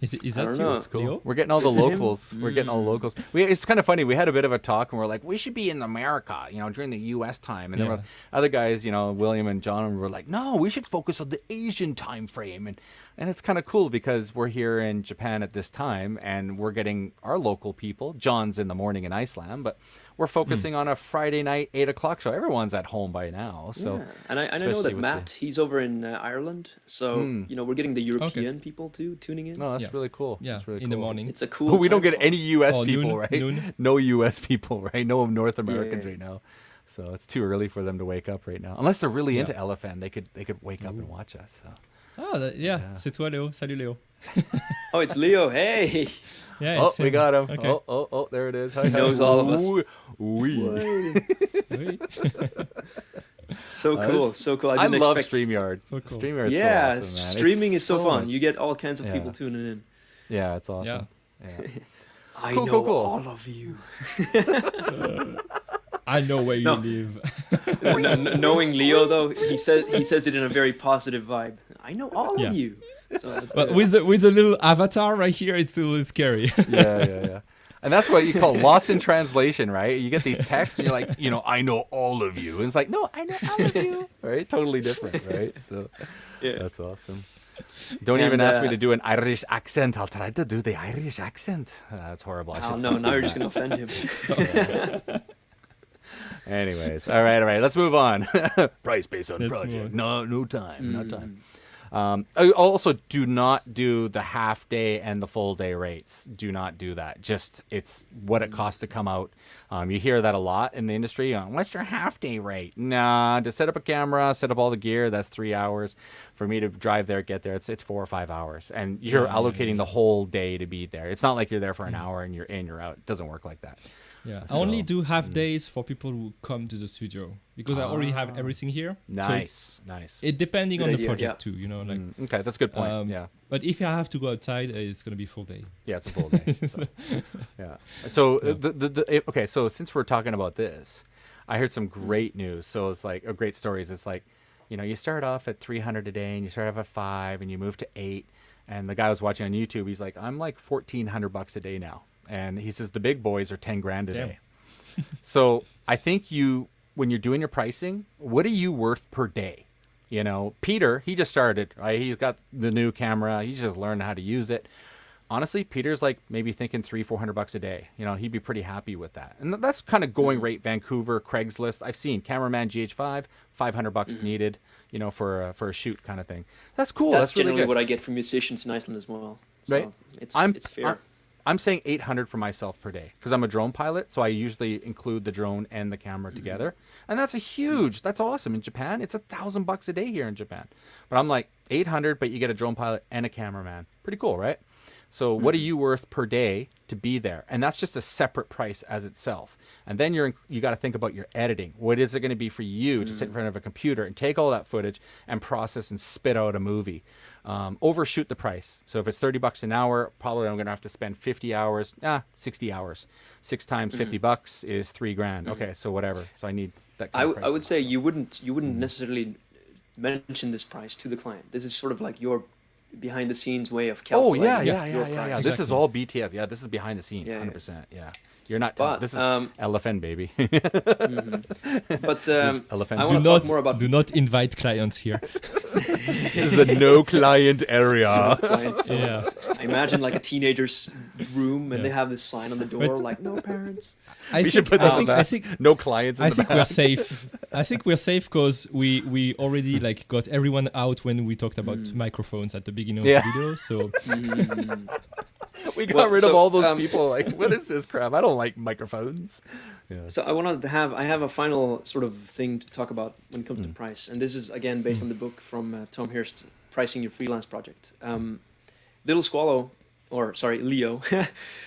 [SPEAKER 1] Is
[SPEAKER 3] I
[SPEAKER 1] that
[SPEAKER 3] don't
[SPEAKER 1] you?
[SPEAKER 3] know.
[SPEAKER 2] That's cool.
[SPEAKER 1] Leo?
[SPEAKER 2] We're getting all the
[SPEAKER 3] Is it him?
[SPEAKER 2] locals. We're getting all the locals. It's kind of funny. We had a bit of a talk, and we're like, we should be in America, during the U.S. time. And then
[SPEAKER 1] Yeah.
[SPEAKER 2] other guys, William and John, were like, no, we should focus on the Asian time frame. And it's kind of cool because we're here in Japan at this time, and we're getting our local people. John's in the morning in Iceland, but we're focusing on a Friday night 8 o'clock show. Everyone's at home by now, so
[SPEAKER 3] Yeah. And I know
[SPEAKER 2] especially
[SPEAKER 3] that
[SPEAKER 2] with
[SPEAKER 3] Matt, he's over in Ireland, so we're getting the European people too tuning in.
[SPEAKER 2] no, that's
[SPEAKER 1] Yeah.
[SPEAKER 2] really cool.
[SPEAKER 1] Yeah,
[SPEAKER 2] That's really
[SPEAKER 1] in
[SPEAKER 2] cool.
[SPEAKER 1] the morning.
[SPEAKER 3] It's a cool.
[SPEAKER 2] But we don't
[SPEAKER 3] time
[SPEAKER 2] get
[SPEAKER 3] slot.
[SPEAKER 2] any U.S.
[SPEAKER 1] Oh,
[SPEAKER 2] people,
[SPEAKER 1] noon-
[SPEAKER 2] right?
[SPEAKER 1] noon.
[SPEAKER 2] No U.S. people, right? No North Americans
[SPEAKER 3] Yeah.
[SPEAKER 2] right now. So it's too early for them to wake up right now. Unless they're really
[SPEAKER 1] Yeah.
[SPEAKER 2] into LFN, they could wake up and watch us. So.
[SPEAKER 1] Oh, yeah. C'est toi, Léo. Salut, Léo.
[SPEAKER 3] Oh, it's Leo. Hey.
[SPEAKER 1] Yeah,
[SPEAKER 2] Oh,
[SPEAKER 1] it's
[SPEAKER 2] we
[SPEAKER 1] him.
[SPEAKER 2] got him.
[SPEAKER 1] Okay.
[SPEAKER 2] Oh, there it is.
[SPEAKER 3] He knows all of us.
[SPEAKER 2] Oui.
[SPEAKER 1] Oui.
[SPEAKER 3] So cool. So cool. I
[SPEAKER 2] I
[SPEAKER 3] didn't
[SPEAKER 2] love
[SPEAKER 3] expect.
[SPEAKER 2] StreamYard.
[SPEAKER 1] So cool.
[SPEAKER 2] StreamYard's
[SPEAKER 3] Yeah,
[SPEAKER 2] so awesome, man. It's
[SPEAKER 3] streaming is so fun.
[SPEAKER 2] much-
[SPEAKER 3] You get all kinds of
[SPEAKER 2] Yeah.
[SPEAKER 3] people tuning in.
[SPEAKER 2] Yeah, it's awesome.
[SPEAKER 1] Yeah.
[SPEAKER 2] Yeah.
[SPEAKER 3] I
[SPEAKER 2] Cool,
[SPEAKER 3] know
[SPEAKER 2] cool, cool.
[SPEAKER 3] all of you.
[SPEAKER 1] I know where you
[SPEAKER 3] No.
[SPEAKER 1] live.
[SPEAKER 3] Knowing Leo though, he says it in a very positive vibe. I know all
[SPEAKER 1] Yeah.
[SPEAKER 3] of you. So that's
[SPEAKER 1] But
[SPEAKER 3] good.
[SPEAKER 1] with the little avatar right here, it's a little scary.
[SPEAKER 2] Yeah. And that's what you call lost in translation, right? You get these texts and you're like, I know all of you. And it's like, no, I know all of you. Right? Totally different, right? So
[SPEAKER 3] Yeah.
[SPEAKER 2] that's awesome. Don't
[SPEAKER 3] And,
[SPEAKER 2] even ask me to do an Irish accent. I'll try to do the Irish accent. That's horrible. I
[SPEAKER 3] Oh
[SPEAKER 2] should
[SPEAKER 3] no,
[SPEAKER 2] stop
[SPEAKER 3] now you're
[SPEAKER 2] doing
[SPEAKER 3] just gonna offend him.
[SPEAKER 2] that. Anyways, all right. Let's move on. Price based on
[SPEAKER 1] Let's
[SPEAKER 2] project.
[SPEAKER 1] move
[SPEAKER 2] No time. No time. I also do not do the half day and the full day rates. Do not do that. Just it's what it costs to come out. You hear that a lot in the industry. What's your half day rate? Nah, to set up a camera, set up all the gear, that's 3 hours. For me to drive there, get there, it's 4 or 5 hours. And you're allocating the whole day to be there. It's not like you're there for an hour and you're in, you're out. It doesn't work like that.
[SPEAKER 1] Yeah, I only
[SPEAKER 2] So,
[SPEAKER 1] do half days for people who come to the studio because I already have everything here. So
[SPEAKER 2] Nice.
[SPEAKER 1] it depending
[SPEAKER 3] Good
[SPEAKER 1] on the
[SPEAKER 3] idea,
[SPEAKER 1] project
[SPEAKER 3] yeah.
[SPEAKER 1] too, like.
[SPEAKER 2] Okay, that's a good point.
[SPEAKER 1] Um,
[SPEAKER 2] yeah.
[SPEAKER 1] But if I have to go outside, it's gonna be full day.
[SPEAKER 2] Yeah, it's a full day. So, yeah. So okay. So since we're talking about this, I heard some great news. So it's like great stories. It's like, you start off at 300 a day, and you start off at 5, and you move to 8. And the guy I was watching on YouTube, he's like, I'm like $1,400 a day now, and he says the big boys are 10 grand a
[SPEAKER 1] Damn.
[SPEAKER 2] day. So I think when you're doing your pricing, what are you worth per day? Peter, he just started, right? He's got the new camera. He's just learned how to use it. Honestly, Peter's like maybe thinking $300-400 a day. He'd be pretty happy with that. And that's kind of going rate. Vancouver, Craigslist. I've seen cameraman GH5, $500 needed, for a shoot kind of thing. That's cool.
[SPEAKER 3] That's
[SPEAKER 2] really
[SPEAKER 3] generally
[SPEAKER 2] good.
[SPEAKER 3] what I get from musicians in Iceland as well. So
[SPEAKER 2] Right.
[SPEAKER 3] it's fair.
[SPEAKER 2] I'm saying 800 for myself per day because I'm a drone pilot, so I usually include the drone and the camera together, and that's that's awesome. In Japan, it's $1,000 a day here in Japan, but I'm like 800, but you get a drone pilot and a cameraman. Pretty cool, right? So what are you worth per day to be there? And that's just a separate price as itself. And then you got to think about your editing. What is it going to be for you to sit in front of a computer and take all that footage and process and spit out a movie? Overshoot the price. So if it's $30 an hour, probably I'm going to have to spend 50 hours, 60 hours. 6 times $50 is $3 grand. Okay, so whatever. So I need that kind of price.
[SPEAKER 3] I would say you wouldn't necessarily mention this price to the client. This is sort of like your behind the scenes way of
[SPEAKER 2] Oh
[SPEAKER 3] calculating
[SPEAKER 2] yeah.
[SPEAKER 3] your
[SPEAKER 2] This
[SPEAKER 3] price.
[SPEAKER 2] is
[SPEAKER 1] Exactly.
[SPEAKER 2] all BTS. Yeah, this is behind the scenes,
[SPEAKER 3] Yeah, yeah.
[SPEAKER 2] 100%. Yeah, you're not.
[SPEAKER 3] But,
[SPEAKER 2] this is LFN, baby.
[SPEAKER 3] But
[SPEAKER 2] Elephant.
[SPEAKER 3] I
[SPEAKER 1] Do
[SPEAKER 3] want to talk more about
[SPEAKER 1] do not invite clients here.
[SPEAKER 2] This is a no client area.
[SPEAKER 3] clients. So
[SPEAKER 1] Yeah.
[SPEAKER 3] I imagine like a teenager's room, and
[SPEAKER 1] Yeah.
[SPEAKER 3] they have this sign on the door
[SPEAKER 1] But-
[SPEAKER 3] like "No parents."
[SPEAKER 1] I
[SPEAKER 2] We should
[SPEAKER 1] think
[SPEAKER 2] put that on
[SPEAKER 1] I
[SPEAKER 2] that.
[SPEAKER 1] think
[SPEAKER 2] No clients. In
[SPEAKER 1] I
[SPEAKER 2] the
[SPEAKER 1] think
[SPEAKER 2] back.
[SPEAKER 1] we're safe. I think we're safe because we already got everyone out when we talked about microphones at the beginning of
[SPEAKER 2] Yeah.
[SPEAKER 1] the video. So
[SPEAKER 2] We got
[SPEAKER 3] Well,
[SPEAKER 2] rid of
[SPEAKER 3] so,
[SPEAKER 2] all those people. Like, what is this crap? I don't like microphones. Yeah.
[SPEAKER 3] So I have a final sort of thing to talk about when it comes to price, and this is again based on the book from Tom Hirst, Pricing Your Freelance Project. Little Squallow, or sorry, Leo,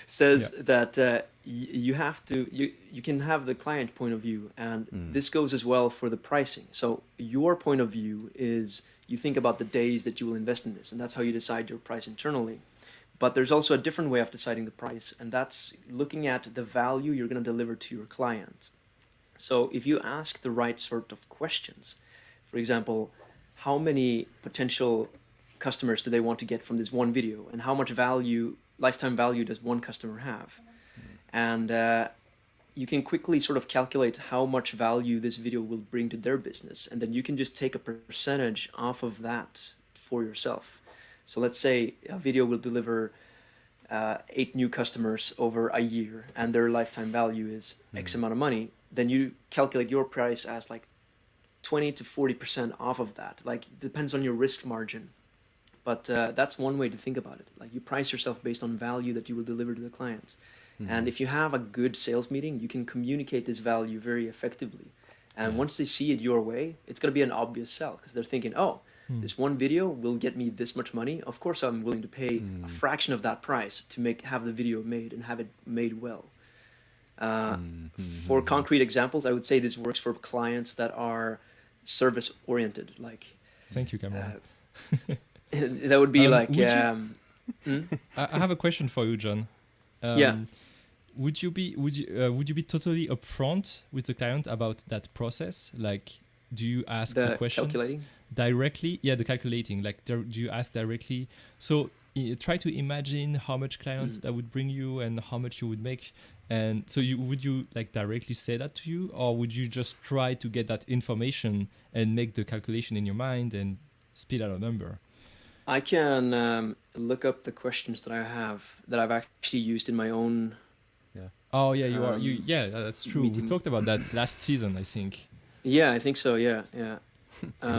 [SPEAKER 3] says that you have to you can have the client point of view, and this goes as well for the pricing. So your point of view is you think about the days that you will invest in this, and that's how you decide your price internally. But there's also a different way of deciding the price, and that's looking at the value you're going to deliver to your client. So if you ask the right sort of questions, for example, how many potential customers do they want to get from this one video, and how much value, lifetime value, does one customer have? And you can quickly sort of calculate how much value this video will bring to their business, and then you can just take a percentage off of that for yourself. So let's say a video will deliver 8 new customers over a year and their lifetime value is X amount of money, then you calculate your price as like 20 to 40% off of that. Like, it depends on your risk margin. But that's one way to think about it. Like, you price yourself based on value that you will deliver to the client. And if you have a good sales meeting, you can communicate this value very effectively. And once they see it your way, it's going to be an obvious sell because they're thinking, oh, this one video will get me this much money. Of course, I'm willing to pay a fraction of that price to have the video made and have it made well. For concrete examples, I would say this works for clients that are service oriented. Like,
[SPEAKER 1] thank you, Cameron.
[SPEAKER 3] That would be like.
[SPEAKER 1] I have a question for you, John.
[SPEAKER 3] Yeah.
[SPEAKER 1] Would you be totally upfront with the client about that process? Like, do you ask the questions
[SPEAKER 3] calculating?
[SPEAKER 1] Directly? Yeah, the calculating. Like, do you ask directly? So try to imagine how much clients that would bring you and how much you would make. And so would you like directly say that to you, or would you just try to get that information and make the calculation in your mind and spit out a number?
[SPEAKER 3] I can look up the questions that I've actually used in my own.
[SPEAKER 1] Oh yeah, that's true.
[SPEAKER 3] meeting.
[SPEAKER 1] We talked about that last season, I think.
[SPEAKER 3] Yeah, I think so. Yeah.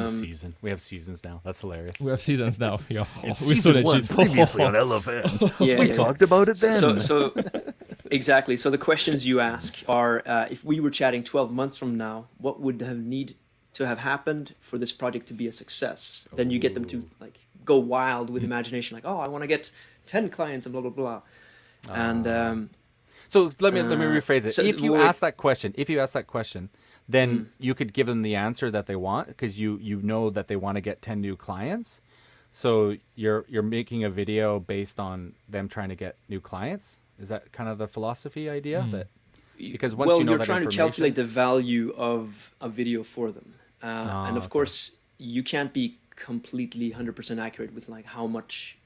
[SPEAKER 2] Season. We have seasons now. That's hilarious.
[SPEAKER 1] We have seasons now. Yeah,
[SPEAKER 4] It's
[SPEAKER 1] we're so
[SPEAKER 4] season one,
[SPEAKER 1] legit.
[SPEAKER 4] previously on LFN.
[SPEAKER 3] Yeah,
[SPEAKER 4] We
[SPEAKER 3] yeah.
[SPEAKER 4] talked about it then.
[SPEAKER 3] So exactly. So the questions you ask are: if we were chatting 12 months from now, what would need to have happened for this project to be a success? Then you get them to like go wild with imagination, like, oh, I want to get 10 clients and blah blah blah. And
[SPEAKER 2] So let me rephrase it.
[SPEAKER 3] so-
[SPEAKER 2] If you
[SPEAKER 3] wait.
[SPEAKER 2] ask that question, then you could give them the answer that they want because you know that they want to get 10 new clients. So you're making a video based on them trying to get new clients. Is that kind of the philosophy idea? That because once you know
[SPEAKER 3] you're
[SPEAKER 2] that
[SPEAKER 3] trying to
[SPEAKER 2] information-
[SPEAKER 3] calculate the value of a video for them, and of
[SPEAKER 2] okay.
[SPEAKER 3] course you can't be completely 100% accurate with like how much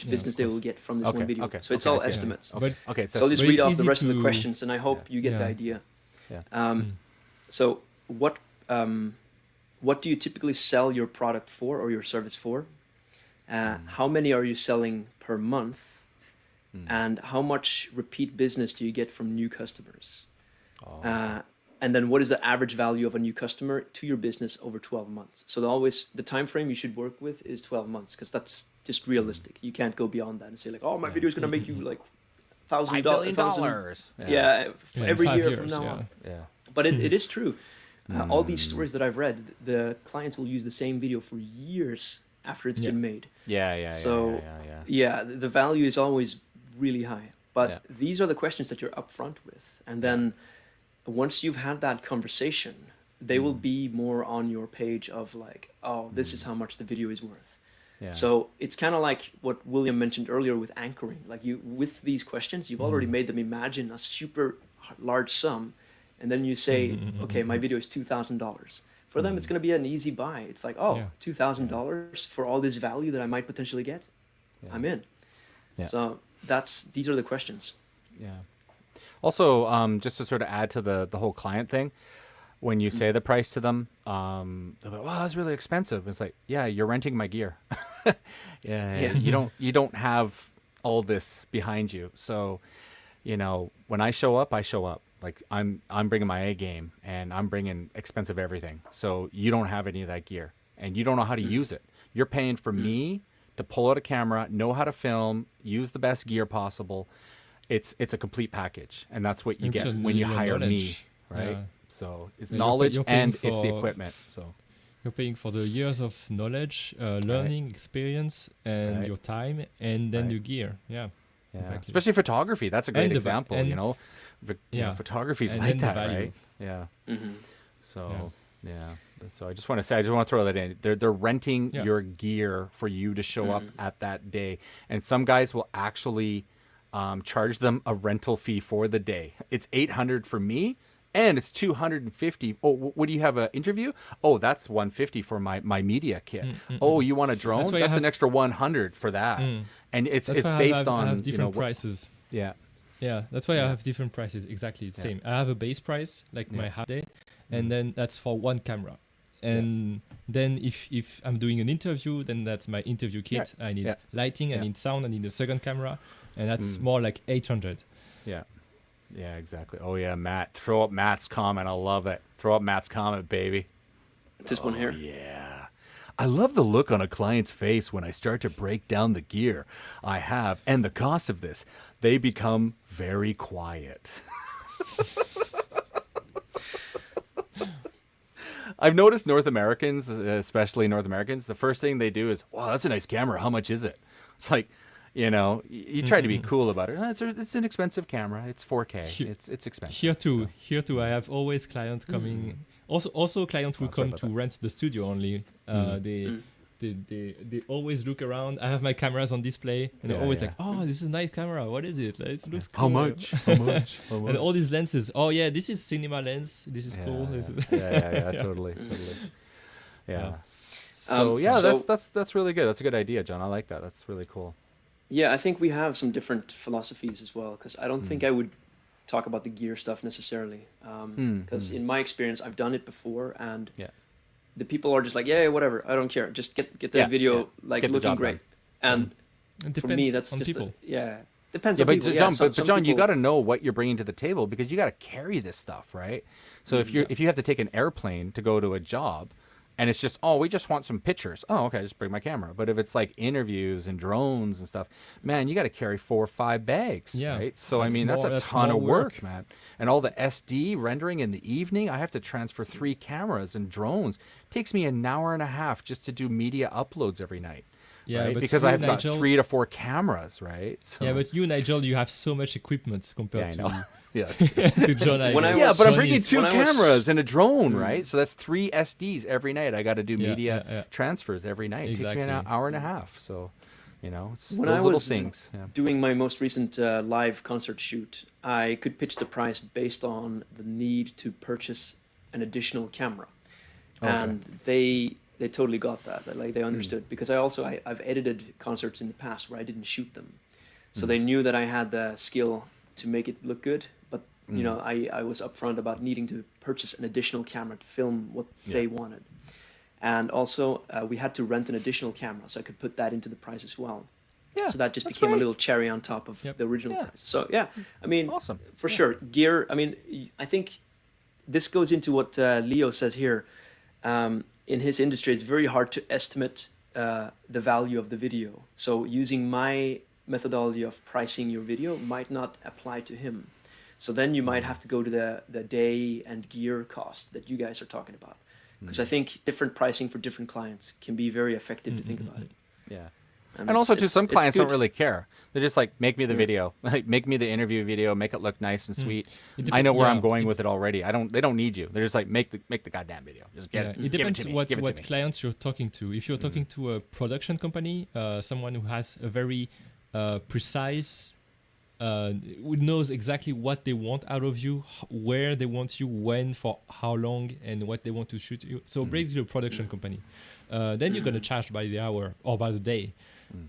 [SPEAKER 3] business they will get from this
[SPEAKER 2] Okay,
[SPEAKER 3] one video.
[SPEAKER 2] okay,
[SPEAKER 3] So it's
[SPEAKER 2] okay,
[SPEAKER 3] all
[SPEAKER 2] I see.
[SPEAKER 3] estimates.
[SPEAKER 2] Okay, okay.
[SPEAKER 3] So I'll just
[SPEAKER 1] But
[SPEAKER 3] read
[SPEAKER 1] it's
[SPEAKER 3] off the
[SPEAKER 1] easy
[SPEAKER 3] rest of the
[SPEAKER 1] to-
[SPEAKER 3] questions, and I hope you get the
[SPEAKER 1] Yeah.
[SPEAKER 3] idea.
[SPEAKER 2] Yeah.
[SPEAKER 3] So what do you typically sell your product for or your service for? How many are you selling per month? And how much repeat business do you get from new customers? And then what is the average value of a new customer to your business over 12 months? So the time frame you should work with is 12 months because that's just realistic. You can't go beyond that and say like, oh, my video is going to make you like $1,000. Every
[SPEAKER 1] 5
[SPEAKER 3] year
[SPEAKER 1] years,
[SPEAKER 3] from now
[SPEAKER 1] yeah.
[SPEAKER 3] on.
[SPEAKER 2] Yeah.
[SPEAKER 3] But it is true. All these stories that I've read, the clients will use the same video for years after it's been made.
[SPEAKER 2] Yeah.
[SPEAKER 3] So
[SPEAKER 2] yeah.
[SPEAKER 3] the value is always really high. But
[SPEAKER 2] Yeah.
[SPEAKER 3] these are the questions that you're upfront with. And then once you've had that conversation, they will be more on your page of like, oh, this is how much the video is worth.
[SPEAKER 2] Yeah.
[SPEAKER 3] So it's kind of like what William mentioned earlier with anchoring. Like with these questions, you've already made them imagine a super large sum. And then you say, okay, my video is $2,000. For them, it's going to be an easy buy. It's like, oh, $2,000 for all this value that I might potentially get. I'm in.
[SPEAKER 2] Yeah.
[SPEAKER 3] So these are the questions.
[SPEAKER 2] Yeah. Also, just to sort of add to the whole client thing, when you say the price to them, they're like, "Well, that's really expensive." It's like, yeah, you're renting my gear.
[SPEAKER 3] Yeah.
[SPEAKER 2] You don't have all this behind you. So, when I show up, I show up. Like I'm bringing my A game, and I'm bringing expensive everything. So you don't have any of that gear, and you don't know how to use it. You're paying for me to pull out a camera, know how to film, use the best gear possible. It's a complete package, and that's what you
[SPEAKER 1] It's
[SPEAKER 2] get
[SPEAKER 1] a
[SPEAKER 2] when you
[SPEAKER 1] your
[SPEAKER 2] hire me,
[SPEAKER 1] knowledge.
[SPEAKER 2] right?
[SPEAKER 1] Yeah.
[SPEAKER 2] So it's
[SPEAKER 1] Yeah,
[SPEAKER 2] knowledge
[SPEAKER 1] you're paying
[SPEAKER 2] and it's the
[SPEAKER 1] for-
[SPEAKER 2] equipment. So
[SPEAKER 1] You're paying for the years of knowledge, learning, experience, and
[SPEAKER 2] Right.
[SPEAKER 1] your time, and then
[SPEAKER 2] Right.
[SPEAKER 1] your gear. Yeah.
[SPEAKER 2] yeah,
[SPEAKER 1] Exactly.
[SPEAKER 2] especially photography. That's a great
[SPEAKER 1] And the
[SPEAKER 2] example.
[SPEAKER 1] yeah.
[SPEAKER 2] Photography is
[SPEAKER 1] And
[SPEAKER 2] like
[SPEAKER 1] then the
[SPEAKER 2] that,
[SPEAKER 1] value.
[SPEAKER 2] right? Yeah.
[SPEAKER 3] Mm-hmm.
[SPEAKER 2] So yeah. So I just want to throw that in. They're renting
[SPEAKER 1] Yeah.
[SPEAKER 2] your gear for you to show up at that day, and some guys will actually charge them a rental fee for the day. It's $800 for me, and it's $250. Oh, what do you have an interview? Oh, that's $150 for my media kit. Oh, you want a drone?
[SPEAKER 1] That's why I
[SPEAKER 2] That's
[SPEAKER 1] have-
[SPEAKER 2] an extra $100 for that. And it's
[SPEAKER 1] That's why
[SPEAKER 2] based on
[SPEAKER 1] I have different
[SPEAKER 2] what-
[SPEAKER 1] prices.
[SPEAKER 2] Yeah.
[SPEAKER 1] Yeah, that's why I have different prices. Exactly the same. I have a base price, like my half day, and then that's for one camera. and then if I'm doing an interview, then that's my interview kit. I need lighting, I need sound, I need a second camera, and that's more like 800.
[SPEAKER 2] Yeah. Yeah, exactly. Oh yeah, Matt. Throw up Matt's comment. I love it. Throw up Matt's comment, baby.
[SPEAKER 3] This one here.
[SPEAKER 2] Yeah. I love the look on a client's face when I start to break down the gear I have and the cost of this. They become very quiet. I've noticed North Americans, especially North Americans, the first thing they do is, wow, that's a nice camera. How much is it? It's like, you know, you try to be cool about it. It's an expensive camera. It's 4K. It's expensive.
[SPEAKER 1] Here too. I have always clients coming. Also clients who come to rent the studio only. They always look around. I have my cameras on display, and they're always like, "Oh, this is a nice camera. What is it? Like, it looks cool."
[SPEAKER 2] How much? How much?
[SPEAKER 1] And all these lenses. Oh yeah, this is cinema lens. This is cool.
[SPEAKER 2] Totally. Yeah. So that's really good. That's a good idea, John. I like that. That's really cool.
[SPEAKER 3] Yeah, I think we have some different philosophies as well, because I don't think I would talk about the gear stuff necessarily, because in my experience, I've done it before, and the people are just like, yeah, whatever, I don't care, just get the video like get looking great, and for me that's just
[SPEAKER 1] people.
[SPEAKER 3] Depends on people.
[SPEAKER 2] But John, you got to know what you're bringing to the table, because you got to carry this stuff, right? So if you have to take an airplane to go to a job, and it's just, we just want some pictures. Oh, okay, just bring my camera. But if it's like interviews and drones and stuff, man, you got to carry 4 or 5 bags, right? So, I mean, that's a ton of work, man. And all the SD rendering in the evening, I have to transfer 3 cameras and drones. It takes me an hour and a half just to do media uploads every night. Yeah, right? Because I have got 3 to 4 cameras, right? So,
[SPEAKER 1] yeah, but you, Nigel, you have so much equipment compared to
[SPEAKER 2] to
[SPEAKER 1] John.
[SPEAKER 2] But I'm bringing 2 cameras and a drone, right? So that's 3 SDs every night. I got to do media transfers every night. It takes me an hour and a half. So, you know, it's
[SPEAKER 3] when
[SPEAKER 2] those
[SPEAKER 3] I
[SPEAKER 2] little
[SPEAKER 3] was
[SPEAKER 2] things.
[SPEAKER 3] doing my most recent live concert shoot, I could pitch the price based on the need to purchase an additional camera, and they totally got that. Like they understood, because I've edited concerts in the past where I didn't shoot them, so they knew that I had the skill to make it look good. But you know, I was upfront about needing to purchase an additional camera to film what they wanted, and also we had to rent an additional camera, so I could put that into the price as well. Yeah, so that just became a little cherry on top of the original price. So I mean, for sure, gear. I mean, I think this goes into what Leo says here. In his industry, it's very hard to estimate the value of the video. So using my methodology of pricing your video might not apply to him. So then you might have to go to the day and gear cost that you guys are talking about. Because I think different pricing for different clients can be very effective to think about it.
[SPEAKER 2] Yeah. And also, too, some clients don't really care. They're just like, make me the video, like make me the interview video, make it look nice and sweet. I know where I'm going with it already. They don't need you. They're just like, make the goddamn video. Just get it.
[SPEAKER 1] It depends what clients you're talking to. If you're talking to a production company, someone who has a very precise, who knows exactly what they want out of you, where they want you, when, for how long, and what they want to shoot you. So basically, a production company. Then you're gonna charge by the hour or by the day.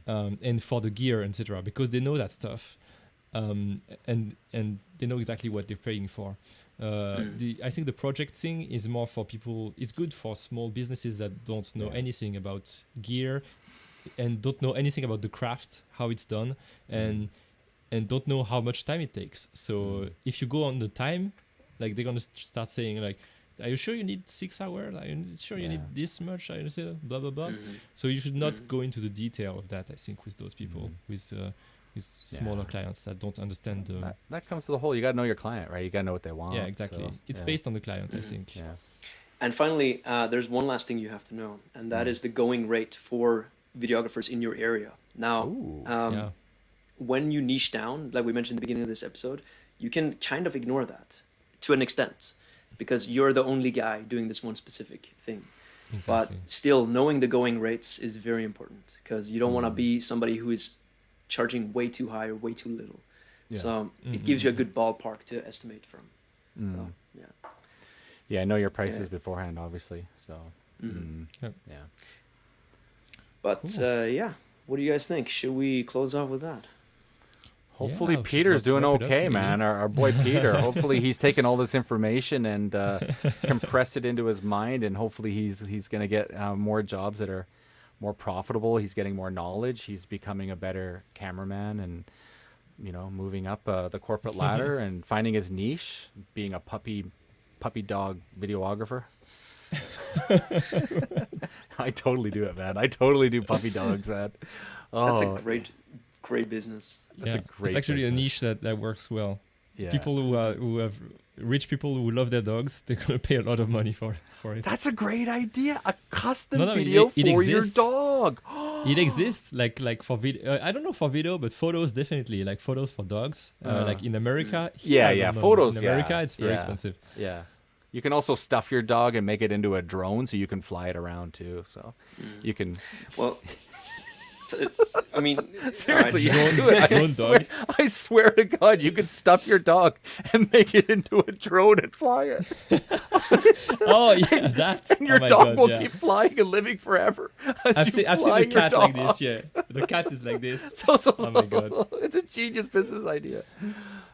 [SPEAKER 1] And for the gear, etc., because they know that stuff, and they know exactly what they're paying for. I think the project thing is more for people. It's good for small businesses that don't know anything about gear, and don't know anything about the craft, how it's done, and don't know how much time it takes. So if you go on the time, like they're gonna start saying like, are you sure you need 6 hours? Are you sure you need this much? Are you sure? Blah blah blah. So you should not go into the detail of that. I think with those people, with smaller clients that don't understand the.
[SPEAKER 2] That comes to the whole. You got to know your client, right? You got to know what they want.
[SPEAKER 1] Yeah, exactly. So, it's based on the client, I think.
[SPEAKER 3] Yeah. And finally, there's one last thing you have to know, and that is the going rate for videographers in your area. Now, when you niche down, like we mentioned at the beginning of this episode, you can kind of ignore that to an extent, because you're the only guy doing this one specific thing. Exactly. But still, knowing the going rates is very important, because you don't want to be somebody who is charging way too high or way too little. So it gives you a good ballpark to estimate from. So
[SPEAKER 2] yeah, know your prices beforehand, obviously. So
[SPEAKER 3] But cool. What do you guys think? Should we close off with that?
[SPEAKER 2] Hopefully
[SPEAKER 1] we should
[SPEAKER 2] Peter's doing
[SPEAKER 1] wrap it up,
[SPEAKER 2] okay,
[SPEAKER 1] maybe.
[SPEAKER 2] man. Our boy Peter. Hopefully he's taken all this information and compressed it into his mind, and hopefully he's going to get more jobs that are more profitable. He's getting more knowledge. He's becoming a better cameraman, and moving up the corporate ladder and finding his niche, being a puppy dog videographer. I totally do it, man. I totally do puppy dogs, man.
[SPEAKER 3] That's
[SPEAKER 2] Oh,
[SPEAKER 3] a great business.
[SPEAKER 2] That's a great
[SPEAKER 1] It's actually a
[SPEAKER 2] business.
[SPEAKER 1] niche that works well.
[SPEAKER 2] Yeah.
[SPEAKER 1] People who have rich people who love their dogs, they're gonna pay a lot of money for it.
[SPEAKER 2] That's a great idea. A custom
[SPEAKER 1] No,
[SPEAKER 2] video
[SPEAKER 1] it
[SPEAKER 2] for
[SPEAKER 1] exists.
[SPEAKER 2] your dog.
[SPEAKER 1] It exists like for video. I don't know for video, but photos definitely, like photos for dogs. Like in America.
[SPEAKER 2] Yeah,
[SPEAKER 1] I
[SPEAKER 2] yeah,
[SPEAKER 1] don't know.
[SPEAKER 2] photos,
[SPEAKER 1] in America.
[SPEAKER 2] yeah,
[SPEAKER 1] It's very
[SPEAKER 2] yeah.
[SPEAKER 1] expensive.
[SPEAKER 2] Yeah. You can also stuff your dog and make it into a drone so you can fly it around too. So you can
[SPEAKER 3] Well, I mean,
[SPEAKER 2] seriously you
[SPEAKER 3] alright,
[SPEAKER 2] can do it.
[SPEAKER 1] Drone dog.
[SPEAKER 2] I swear to God, you can stuff your dog and make it into a drone and fly it.
[SPEAKER 1] Oh yeah, that.
[SPEAKER 2] And your
[SPEAKER 1] oh my
[SPEAKER 2] dog
[SPEAKER 1] God,
[SPEAKER 2] will
[SPEAKER 1] yeah.
[SPEAKER 2] keep flying and living forever. as
[SPEAKER 1] I've
[SPEAKER 2] you
[SPEAKER 1] seen the
[SPEAKER 2] fly your
[SPEAKER 1] cat like
[SPEAKER 2] dog.
[SPEAKER 1] this. Yeah, the cat is like this.
[SPEAKER 2] So,
[SPEAKER 1] Oh my God.
[SPEAKER 2] It's a genius business idea.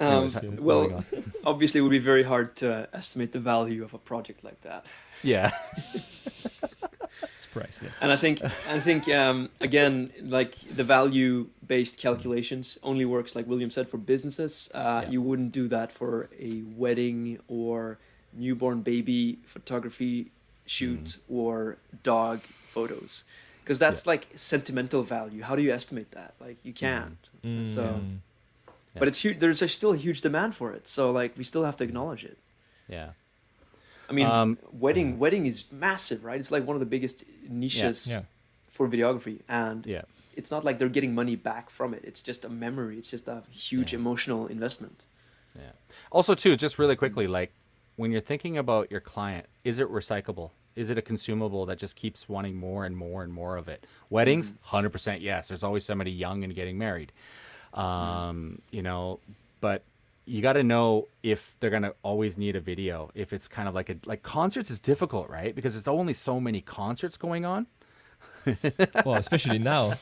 [SPEAKER 1] Moving
[SPEAKER 3] well, obviously, it would be very hard to estimate the value of a project like that.
[SPEAKER 2] Yeah.
[SPEAKER 1] It's priceless.
[SPEAKER 3] And I think again, like the value-based calculations only works, like William said, for businesses. You wouldn't do that for a wedding or newborn baby photography shoot or dog photos, because that's like sentimental value. How do you estimate that? Like you can't. So, but it's huge. There's still a huge demand for it. So like we still have to acknowledge it.
[SPEAKER 2] Yeah.
[SPEAKER 3] I mean, wedding is massive, right? It's like one of the biggest niches
[SPEAKER 1] Yeah.
[SPEAKER 3] for videography, and
[SPEAKER 2] Yeah.
[SPEAKER 3] it's not like they're getting money back from it. It's just a memory. It's just a huge emotional investment.
[SPEAKER 2] Yeah. Also, too, just really quickly, like when you're thinking about your client, is it recyclable? Is it a consumable that just keeps wanting more and more and more of it? Weddings, 100% yes. There's always somebody young and getting married. But you got to know if they're going to always need a video. If it's kind of like concerts is difficult, right? Because there's only so many concerts going on.
[SPEAKER 1] Well, especially now.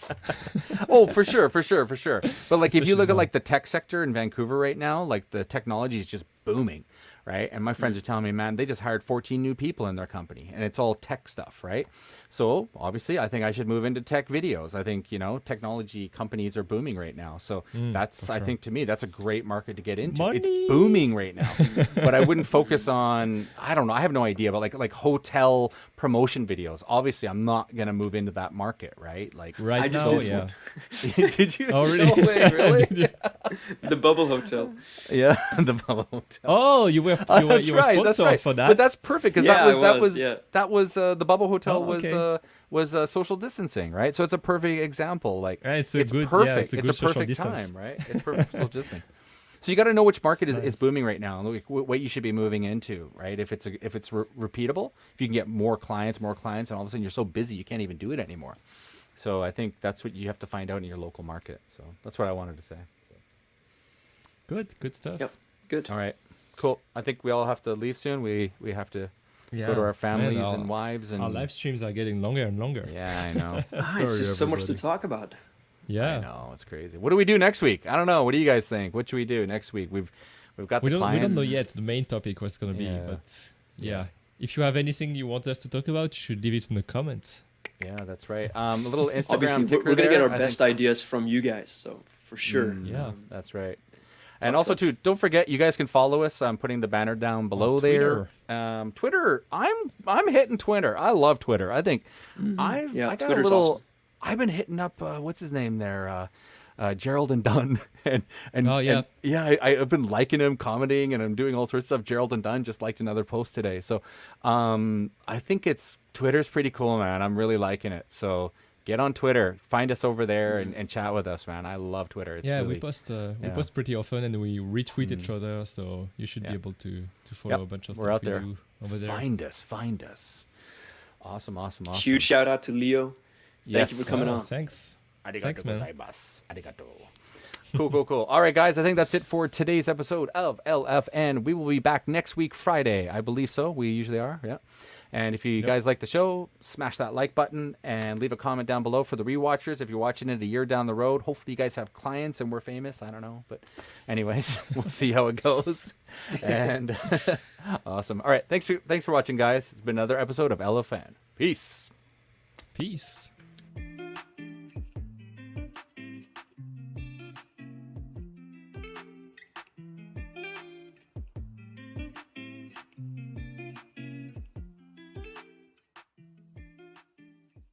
[SPEAKER 2] Oh, for sure. But like, if you
[SPEAKER 1] Especially
[SPEAKER 2] look at
[SPEAKER 1] now.
[SPEAKER 2] like the tech sector in Vancouver right now, like the technology is just booming, right? And my friends are telling me, man, they just hired 14 new people in their company, and it's all tech stuff, right? So obviously, I think I should move into tech videos. I think technology companies are booming right now. So that's, I think, to me, that's a great market to get into.
[SPEAKER 1] Money.
[SPEAKER 2] It's booming right now, but I wouldn't focus on. I don't know. I have no idea, but like hotel promotion videos. Obviously, I'm not gonna move into that market, right? Like
[SPEAKER 1] Right
[SPEAKER 3] I just
[SPEAKER 1] now,
[SPEAKER 3] did
[SPEAKER 1] yeah.
[SPEAKER 2] did you?
[SPEAKER 1] Oh, really?
[SPEAKER 2] No way, really?
[SPEAKER 3] The Bubble Hotel.
[SPEAKER 2] Yeah, the Bubble Hotel.
[SPEAKER 1] Oh, you were
[SPEAKER 2] That's
[SPEAKER 1] you were
[SPEAKER 2] right, that's
[SPEAKER 1] sponsored
[SPEAKER 2] right.
[SPEAKER 1] for that.
[SPEAKER 2] But that's perfect because
[SPEAKER 3] Yeah,
[SPEAKER 2] that was the Bubble Hotel
[SPEAKER 1] Oh, okay.
[SPEAKER 2] was social distancing, right? So it's a perfect example. Like
[SPEAKER 1] Yeah, it's a good- yeah,
[SPEAKER 2] perfect.
[SPEAKER 1] it's a good social
[SPEAKER 2] perfect
[SPEAKER 1] distance.
[SPEAKER 2] time, right? It's perfect social distancing. So you got to know which market is
[SPEAKER 1] Nice.
[SPEAKER 2] booming right now, and like what you should be moving into, right? If it's repeatable, if you can get more clients, and all of a sudden you're so busy you can't even do it anymore. So I think that's what you have to find out in your local market. So that's what I wanted to say.
[SPEAKER 1] good stuff.
[SPEAKER 3] Yep. Good.
[SPEAKER 2] All right, cool. I think we all have to leave soon. We have to
[SPEAKER 1] Yeah.
[SPEAKER 2] go to our families
[SPEAKER 1] Man,
[SPEAKER 2] and wives and
[SPEAKER 1] our live streams are getting longer and longer.
[SPEAKER 2] Yeah, I know.
[SPEAKER 3] It's just so much to
[SPEAKER 1] everybody.
[SPEAKER 3] talk about.
[SPEAKER 1] Yeah.
[SPEAKER 2] I know, it's crazy. What do we do next week? I don't know. What do you guys think? What should we do next week? We've got
[SPEAKER 1] We
[SPEAKER 2] the
[SPEAKER 1] don't
[SPEAKER 2] clients.
[SPEAKER 1] know yet the main topic what's gonna be,
[SPEAKER 2] Yeah.
[SPEAKER 1] but yeah. If you have anything you want us to talk about, you should leave it in the comments.
[SPEAKER 2] Yeah, that's right. A little Instagram
[SPEAKER 3] Obviously,
[SPEAKER 2] ticker
[SPEAKER 3] we're gonna get
[SPEAKER 2] there,
[SPEAKER 3] our
[SPEAKER 2] I
[SPEAKER 3] best
[SPEAKER 2] think.
[SPEAKER 3] ideas from you guys. So for sure.
[SPEAKER 1] Yeah.
[SPEAKER 2] That's right.
[SPEAKER 3] Talk
[SPEAKER 2] And
[SPEAKER 3] to
[SPEAKER 2] also
[SPEAKER 3] us.
[SPEAKER 2] too, don't forget you guys can follow us. I'm putting the banner down below there. Twitter. I'm hitting Twitter. I love Twitter. I think I got
[SPEAKER 3] Twitter's
[SPEAKER 2] a little.
[SPEAKER 3] awesome.
[SPEAKER 2] I've been hitting up what's his name there, Gerald and Dunn, and
[SPEAKER 1] Oh, yeah.
[SPEAKER 2] I've been liking him, commenting, and I'm doing all sorts of stuff. Gerald and Dunn just liked another post today, so I think Twitter's pretty cool, man. I'm really liking it. So get on Twitter, find us over there, and chat with us, man. I love Twitter. It's
[SPEAKER 1] Yeah,
[SPEAKER 2] really,
[SPEAKER 1] we post
[SPEAKER 2] yeah.
[SPEAKER 1] pretty often and we retweet each other, so you should be able to follow
[SPEAKER 2] Yep,
[SPEAKER 1] a bunch of
[SPEAKER 2] we're
[SPEAKER 1] stuff
[SPEAKER 2] out
[SPEAKER 1] we
[SPEAKER 2] there.
[SPEAKER 1] do over there.
[SPEAKER 2] Find us. Awesome.
[SPEAKER 3] Huge shout out to Leo. Thank you for coming
[SPEAKER 1] Oh,
[SPEAKER 3] on.
[SPEAKER 1] Thanks.
[SPEAKER 2] Arigato
[SPEAKER 1] Thanks, man.
[SPEAKER 2] gozaimasu. Arigato. Cool. All right, guys. I think that's it for today's episode of LFN. We will be back next week, Friday. I believe so. We usually are. Yeah. And if you guys like the show, smash that like button and leave a comment down below for the rewatchers. If you're watching it a year down the road, hopefully you guys have clients and we're famous. I don't know. But anyways, we'll see how it goes. And awesome. All right. Thanks for watching, guys. It's been another episode of LFN. Peace.
[SPEAKER 1] Peace.